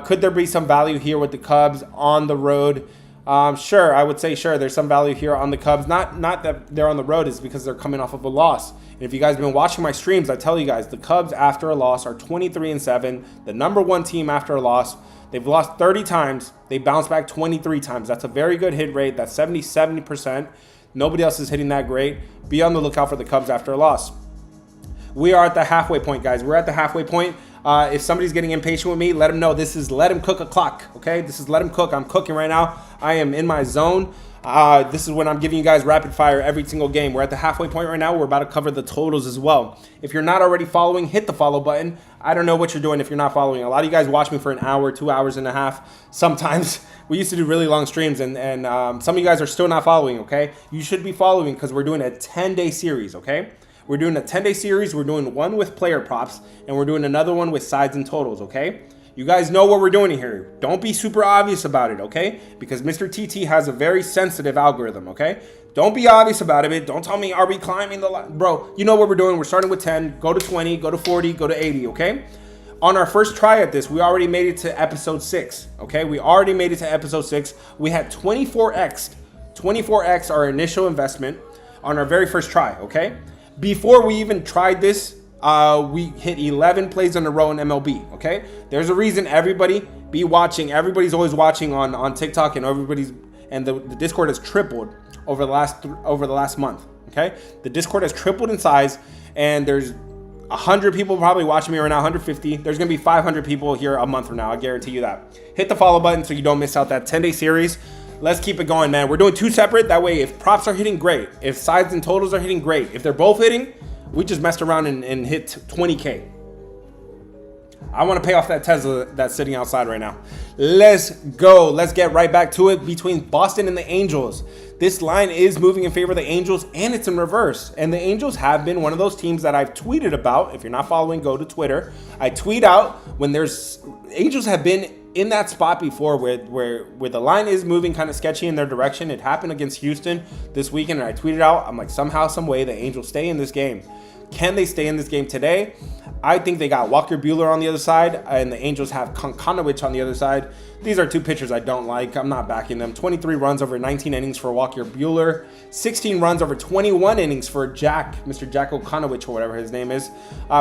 Could there be some value here with the Cubs on the road? Sure, I would say sure. There's some value here on the Cubs. Not that they're on the road, is because they're coming off of a loss. And if you guys have been watching my streams, I tell you guys, the Cubs after a loss are 23-7, the #1 team after a loss. They've lost 30 times. They bounced back 23 times. That's a very good hit rate. That's 70%. Nobody else is hitting that great. Be on the lookout for the Cubs after a loss. We are at the halfway point, guys. We're at the halfway point. If somebody's getting impatient with me, let them know this is let him cook a clock, okay? This is let him cook. I'm cooking right now. I am in my zone. This is when I'm giving you guys rapid fire every single game. We're at the halfway point right now. We're about to cover the totals as well. If you're not already following, hit the follow button. I don't know what you're doing if you're not following. A lot of you guys watch me for an hour, 2 hours and a half. Sometimes we used to do really long streams, and some of you guys are still not following, okay? You should be following because we're doing a 10-day series, okay? We're doing a 10-day series. We're doing one with player props, and we're doing another one with sides and totals, okay? You guys know what we're doing here. Don't be super obvious about it, okay? Because Mr. TT has a very sensitive algorithm, okay? Don't be obvious about it. Don't tell me, are we climbing the line? Bro, you know what we're doing. We're starting with 10, go to 20, go to 40, go to 80, okay? On our first try at this, we already made it to episode 6, okay? We already made it to episode 6. We had 24x our initial investment on our very first try, okay? Before we even tried this, we hit 11 plays in a row in MLB, okay? There's a reason everybody be watching. Everybody's always watching on TikTok, and the Discord has tripled over the last month, okay? The Discord has tripled in size, and there's 100 people probably watching me right now, 150. There's going to be 500 people here a month from now. I guarantee you that. Hit the follow button so you don't miss out that 10-day series. Let's keep it going, man. We're doing 2 separate. That way, if props are hitting, great. If sides and totals are hitting, great. If they're both hitting, we just messed around and hit 20K. I want to pay off that Tesla that's sitting outside right now. Let's go. Let's get right back to it. Between Boston and the Angels, this line is moving in favor of the Angels, and it's in reverse. And the Angels have been one of those teams that I've tweeted about. If you're not following, go to Twitter. I tweet out when Angels have been in that spot before where the line is moving kind of sketchy in their direction. It happened against Houston this weekend, and I tweeted out, I'm like, somehow, some way, the Angels stay in this game. Can they stay in this game today? I think they got Walker Buehler on the other side, and the Angels have Konkonowicz on the other side. These are 2 pitchers I don't like. I'm not backing them. 23 runs over 19 innings for Walker Buehler. 16 runs over 21 innings for Mr. Jack Konkonowicz, or whatever his name is.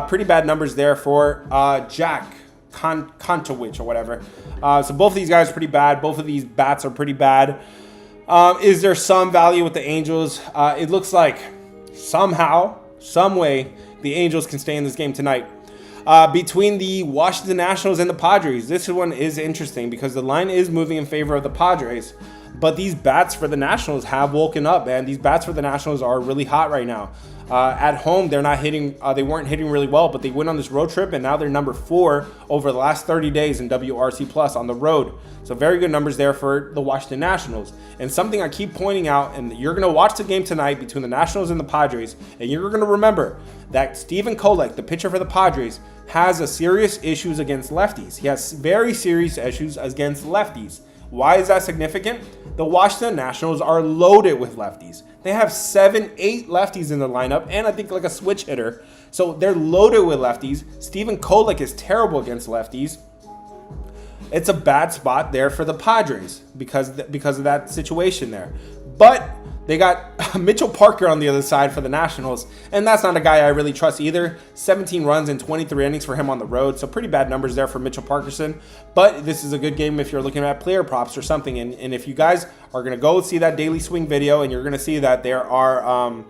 Pretty bad numbers there for Jack Konkonowicz or whatever. So both of these guys are pretty bad. Both of these bats are pretty bad. Is there some value with the Angels? It looks like somehow, some way, the Angels can stay in this game tonight. Between the Washington Nationals and the Padres, this one is interesting because the line is moving in favor of the Padres. But these bats for the Nationals have woken up, man. These bats for the Nationals are really hot right now. At home, they're not hitting. They weren't hitting really well, but they went on this road trip, and now they're number 4 over the last 30 days in WRC Plus on the road. So very good numbers there for the Washington Nationals. And something I keep pointing out, and you're going to watch the game tonight between the Nationals and the Padres, and you're going to remember that Stephen Kolek, the pitcher for the Padres, has a serious issues against lefties. He has very serious issues against lefties. Why is that significant? The Washington Nationals are loaded with lefties. They have 7-8 lefties in their lineup, and I think like a switch hitter. So they're loaded with lefties. Stephen Kolek is terrible against lefties. It's a bad spot there for the Padres because of that situation there. But they got Mitchell Parker on the other side for the Nationals, and that's not a guy I really trust either. 17 runs and 23 innings for him on the road, so pretty bad numbers there for Mitchell Parkerson. But this is a good game if you're looking at player props or something. And if you guys are going to go see that Daily Swing video, and you're going to see that there are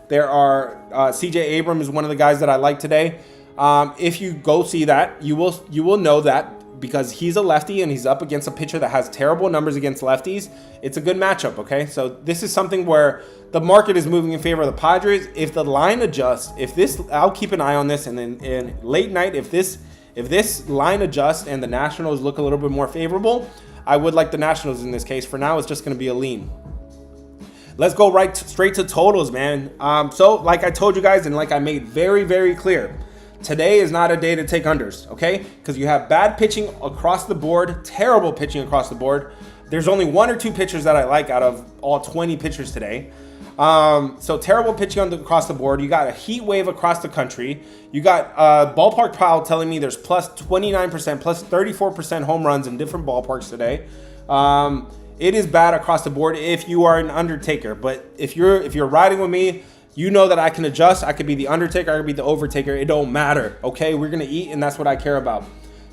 CJ Abrams is one of the guys that I like today. If you go see that, you will know that because he's a lefty and he's up against a pitcher that has terrible numbers against lefties. It's a good matchup, okay? So this is something where the market is moving in favor of the Padres. If the line adjusts, I'll keep an eye on this, and then in late night, if this line adjusts and the Nationals look a little bit more favorable, I would like the Nationals in this case. For now, it's just going to be a lean. Let's go straight to totals, man. So like I told you guys, and like I made very, very clear, today is not a day to take unders, okay? Because you have bad pitching across the board, terrible pitching across the board. There's only 1 or 2 pitchers that I like out of all 20 pitchers today. So terrible pitching across the board. You got a heat wave across the country. You got Ballpark Pal telling me there's plus 29%, plus 34% home runs in different ballparks today. It is bad across the board if you are an undertaker. But if you're riding with me, you know that I can adjust. I could be the undertaker. I could be the overtaker. It don't matter. Okay, we're gonna eat, and that's what I care about.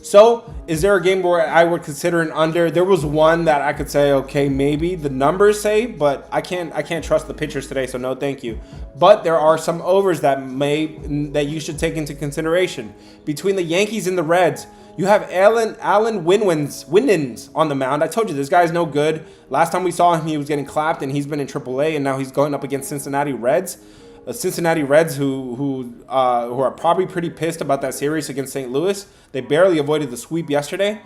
So, is there a game where I would consider an under? There was one that I could say, okay, maybe the numbers say, but I can't trust the pitchers today, so no, thank you. But there are some overs that you should take into consideration. Between the Yankees and the Reds, you have Alan Winans on the mound. I told you this guy's no good. Last time we saw him, he was getting clapped, and he's been in AAA, and now he's going up against Cincinnati Reds. Cincinnati Reds who are probably pretty pissed about that series against St. Louis. They barely avoided the sweep yesterday.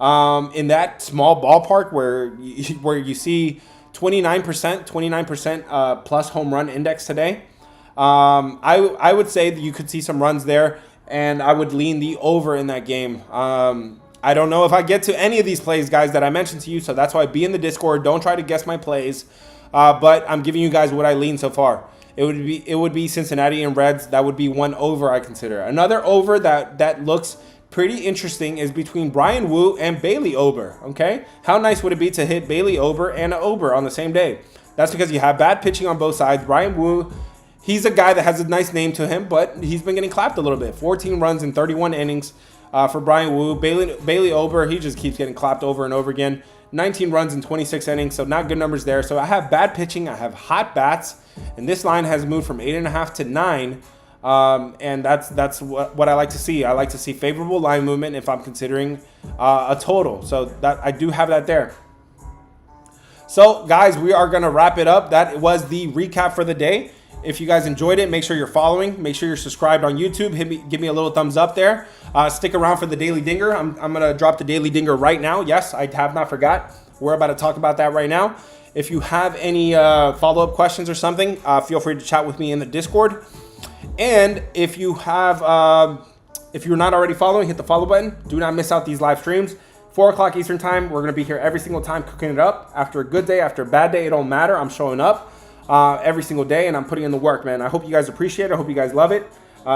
In that small ballpark where you see 29% plus home run index today, I would say that you could see some runs there, and I would lean the over in that game. I don't know if I get to any of these plays, guys, that I mentioned to you, so that's why be in the Discord. Don't try to guess my plays, but I'm giving you guys what I lean so far. It would be Cincinnati and Reds. That would be one over I consider. Another over that looks pretty interesting is between Brian Wu and Bailey Ober. Okay, how nice would it be to hit Bailey Ober and Ober on the same day? That's because you have bad pitching on both sides. Brian Wu, he's a guy that has a nice name to him, but he's been getting clapped a little bit. 14 runs in 31 innings for Brian Wu. Bailey Ober, he just keeps getting clapped over and over again. 19 runs in 26 innings, so not good numbers there. So I have bad pitching, I have hot bats, and this line has moved from 8.5 to 9, and that's what I like to see. I like to see favorable line movement if I'm considering a total. So that I do have that there. So guys, we are gonna wrap it up. That was the recap for the day. If you guys enjoyed it, make sure you're following. Make sure you're subscribed on YouTube. Give me a little thumbs up there. Stick around for the Daily Dinger. I'm going to drop the Daily Dinger right now. Yes, I have not forgot. We're about to talk about that right now. If you have any follow-up questions or something, feel free to chat with me in the Discord. And if you have, if you're not already following, hit the follow button. Do not miss out these live streams. 4 o'clock Eastern time. We're going to be here every single time cooking it up. After a good day, after a bad day, it don't matter. I'm showing up every single day, and I'm putting in the work, man. I hope you guys appreciate it. I hope you guys love it.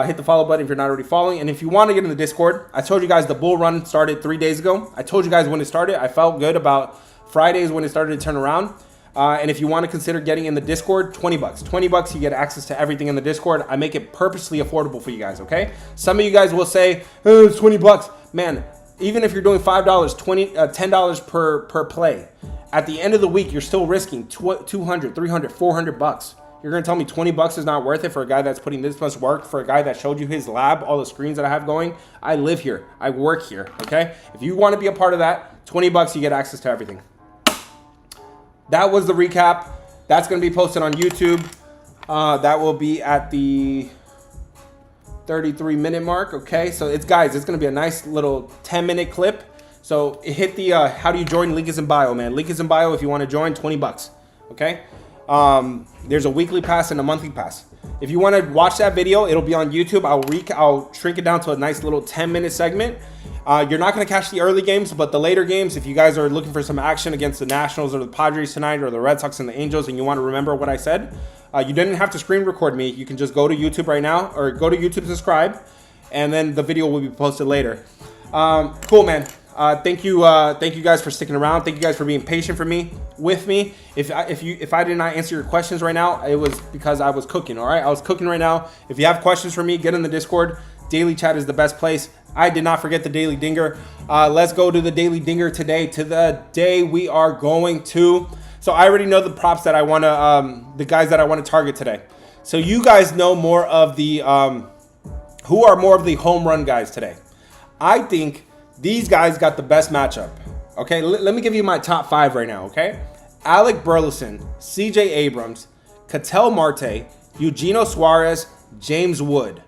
Hit the follow button if you're not already following. And if you want to get in the Discord, I told you guys the bull run started 3 days ago. I told you guys when it started. I felt good about Fridays when it started to turn around. And if you want to consider getting in the Discord, $20. $20, you get access to everything in the Discord. I make it purposely affordable for you guys, okay? Some of you guys will say, oh, it's $20. Man, even if you're doing $5, $10 per play, at the end of the week, you're still risking $200, $300, $400. You're going to tell me $20 is not worth it for a guy that's putting this much work, for a guy that showed you his lab, all the screens that I have going. I live here. I work here, okay? If you want to be a part of that, $20, you get access to everything. That was the recap. That's going to be posted on YouTube. That will be at the 33-minute mark, okay? So it's going to be a nice little 10-minute clip. So hit the how do you join? Link is in bio, man. Link is in bio if you want to join. $20, okay? There's a weekly pass and a monthly pass. If you want to watch that video, it'll be on YouTube. I'll shrink it down to a nice little 10-minute segment. You're not going to catch the early games, but the later games, if you guys are looking for some action against the Nationals or the Padres tonight, or the Red Sox and the Angels, and you want to remember what I said, you didn't have to screen record me. You can just go to YouTube right now, or go to YouTube, subscribe, and then the video will be posted later. Cool, man. Thank you guys for sticking around. Thank you guys for being patient with me. If I did not answer your questions right now, it was because I was cooking. All right, I was cooking right now. If you have questions for me, get in the Discord. Daily chat is the best place. I did not forget the Daily Dinger. Let's go to the Daily Dinger today. To the day we are going to. So I already know the props that I want to, the guys that I want to target today. So you guys know more of the, who are more of the home run guys today. I think these guys got the best matchup. Okay, let me give you my top 5 right now, okay? Alec Burleson, CJ Abrams, Ketel Marte, Eugenio Suarez, James Wood.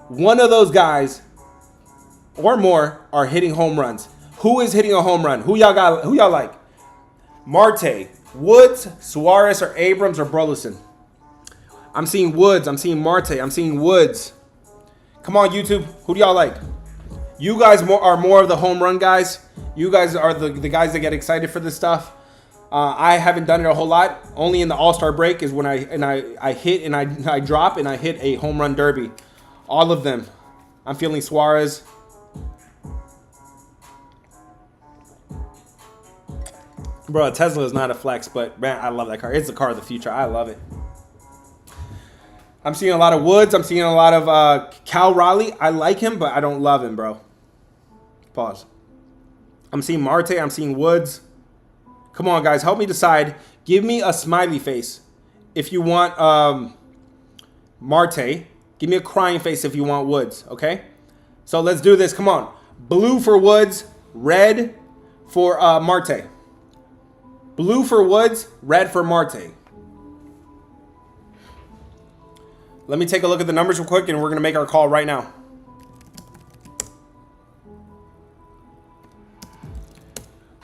One of those guys or more are hitting home runs. Who is hitting a home run? Who y'all like? Marte, Woods, Suarez, or Abrams, or Burleson? I'm seeing Woods. I'm seeing Marte. I'm seeing Woods. Come on, YouTube. Who do y'all like? You guys are more of the home run guys. You guys are the guys that get excited for this stuff. I haven't done it a whole lot. Only in the All-Star break is when I hit and I drop and I hit a home run derby. All of them. I'm feeling Suarez. Bro, Tesla is not a flex, but man, I love that car. It's the car of the future. I love it. I'm seeing a lot of Woods. I'm seeing a lot of Cal Raleigh. I like him, but I don't love him, bro. Pause. I'm seeing Marte. I'm seeing Woods. Come on, guys. Help me decide. Give me a smiley face if you want Marte. Give me a crying face if you want Woods, okay? So let's do this. Come on. Blue for Woods. Red for Marte. Blue for Woods. Red for Marte. Let me take a look at the numbers real quick, and we're going to make our call right now.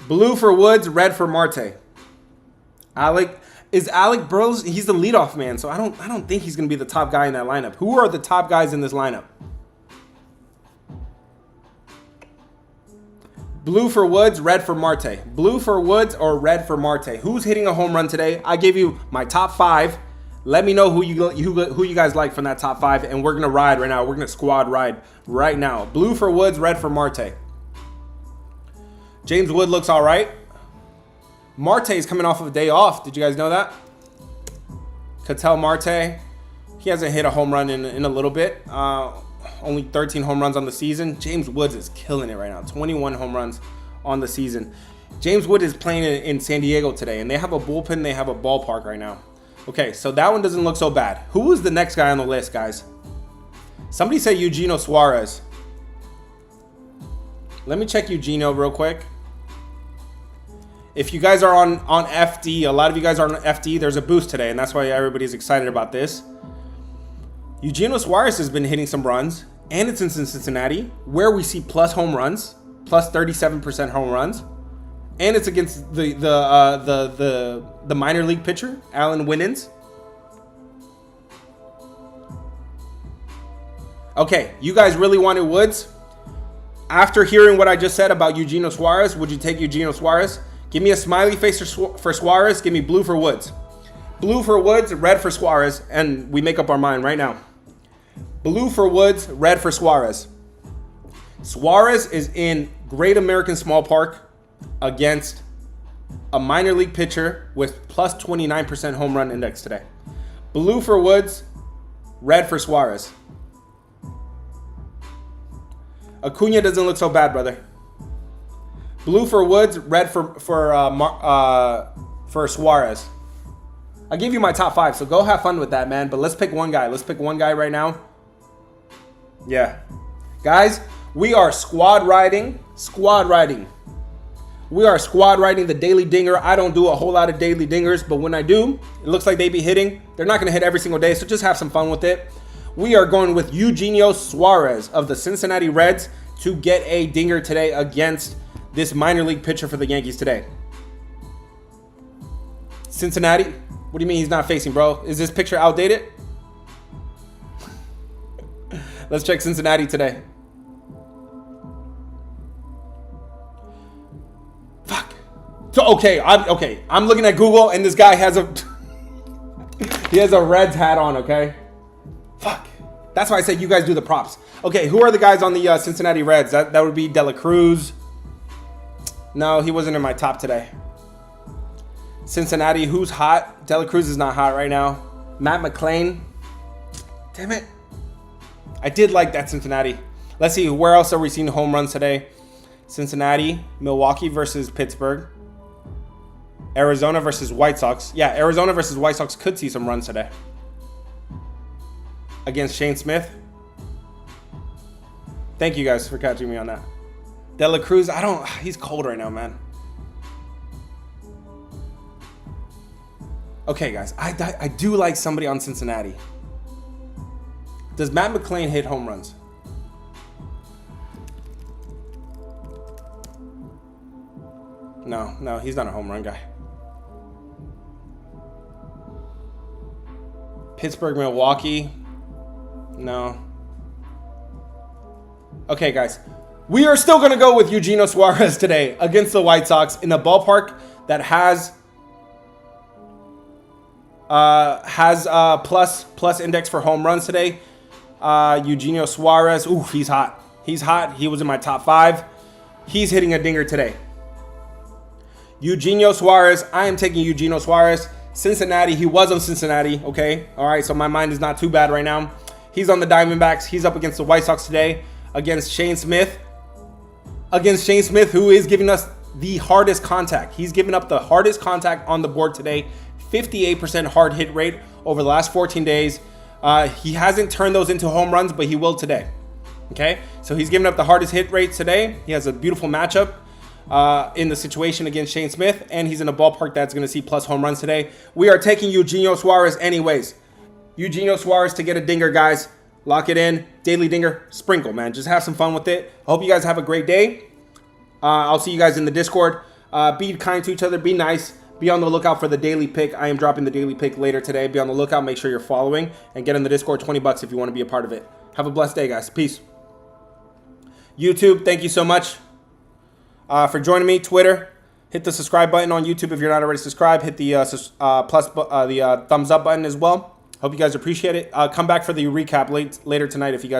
Blue for Woods, red for Marte. Alec Burrows? He's the leadoff man, so I don't think he's gonna be the top guy in that lineup. Who are the top guys in this lineup? Blue for Woods, red for Marte. Blue for Woods or red for Marte. Who's hitting a home run today? I gave you my top 5. Let me know who you guys like from that top 5, and we're gonna ride right now. We're gonna squad ride right now. Blue for Woods, red for Marte. James Wood looks all right. Marte is coming off of a day off. Did you guys know that? Ketel Marte. He hasn't hit a home run in a little bit. Only 13 home runs on the season. James Woods is killing it right now. 21 home runs on the season. James Wood is playing in San Diego today, and they have a bullpen. They have a ballpark right now. Okay, so that one doesn't look so bad. Who is the next guy on the list, guys? Somebody say Eugenio Suarez. Let me check Eugenio real quick. If you guys are on FD, a lot of you guys are on FD, there's a boost today, and that's why everybody's excited about this. Eugenio Suarez has been hitting some runs, and it's in Cincinnati, where we see plus home runs, plus 37% home runs, and it's against the minor league pitcher, Alan Winans. Okay, you guys really wanted Woods? After hearing what I just said about Eugenio Suarez, would you take Eugenio Suarez? Give me a smiley face for Suarez. Give me blue for Woods. Blue for Woods, red for Suarez. And we make up our mind right now. Blue for Woods, red for Suarez. Suarez is in Great American Small Park against a minor league pitcher with plus 29% home run index today. Blue for Woods, red for Suarez. Acuna doesn't look so bad, brother. Blue for Woods, red for Suarez. I'll give you my top 5, so go have fun with that, man. But let's pick one guy. Let's pick one guy right now. Yeah. Guys, we are squad riding. Squad riding. We are squad riding the daily dinger. I don't do a whole lot of daily dingers, but when I do, it looks like they be hitting. They're not going to hit every single day, so just have some fun with it. We are going with Eugenio Suarez of the Cincinnati Reds to get a dinger today against this minor league pitcher for the Yankees today. Cincinnati? What do you mean he's not facing, bro? Is this picture outdated? Let's check Cincinnati today. Fuck. So I'm looking at Google and this guy has he has a Reds hat on, okay? Fuck. That's why I said you guys do the props. Okay, who are the guys on the Cincinnati Reds? That would be De La Cruz. No, he wasn't in my top today. Cincinnati, who's hot? De La Cruz is not hot right now. Matt McClain. Damn it. I did like that Cincinnati. Let's see, where else are we seeing home runs today? Cincinnati, Milwaukee versus Pittsburgh. Arizona versus White Sox. Yeah, Arizona versus White Sox could see some runs today. Against Shane Smith. Thank you guys for catching me on that. De La Cruz, he's cold right now, man. Okay, guys, I do like somebody on Cincinnati. Does Matt McClain hit home runs? No, he's not a home run guy. Pittsburgh, Milwaukee. No. Okay, guys. We are still going to go with Eugenio Suarez today against the White Sox in a ballpark that has plus index for home runs today. Eugenio Suarez, ooh, he's hot. He's hot. He was in my top 5. He's hitting a dinger today. Eugenio Suarez, I am taking Eugenio Suarez. Cincinnati, he was on Cincinnati, okay? All right, so my mind is not too bad right now. He's on the Diamondbacks. He's up against the White Sox today against Shane Smith. Who is giving us the hardest contact. He's given up the hardest contact on the board today. 58% hard hit rate over the last 14 days. He hasn't turned those into home runs, but he will today. Okay, so he's giving up the hardest hit rate today. He has a beautiful matchup in the situation against Shane Smith, and he's in a ballpark that's going to see plus home runs today. We are taking Eugenio Suarez anyways. Eugenio Suarez to get a dinger, guys. Lock it in. Daily dinger. Sprinkle, man. Just have some fun with it. I hope you guys have a great day. I'll see you guys in the Discord. Be kind to each other. Be nice. Be on the lookout for the daily pick. I am dropping the daily pick later today. Be on the lookout. Make sure you're following. And get in the Discord. $20 if you want to be a part of it. Have a blessed day, guys. Peace. YouTube, thank you so much for joining me. Twitter, hit the subscribe button on YouTube if you're not already subscribed. Hit the thumbs up button as well. Hope you guys appreciate it. Come back for the recap later tonight if you guys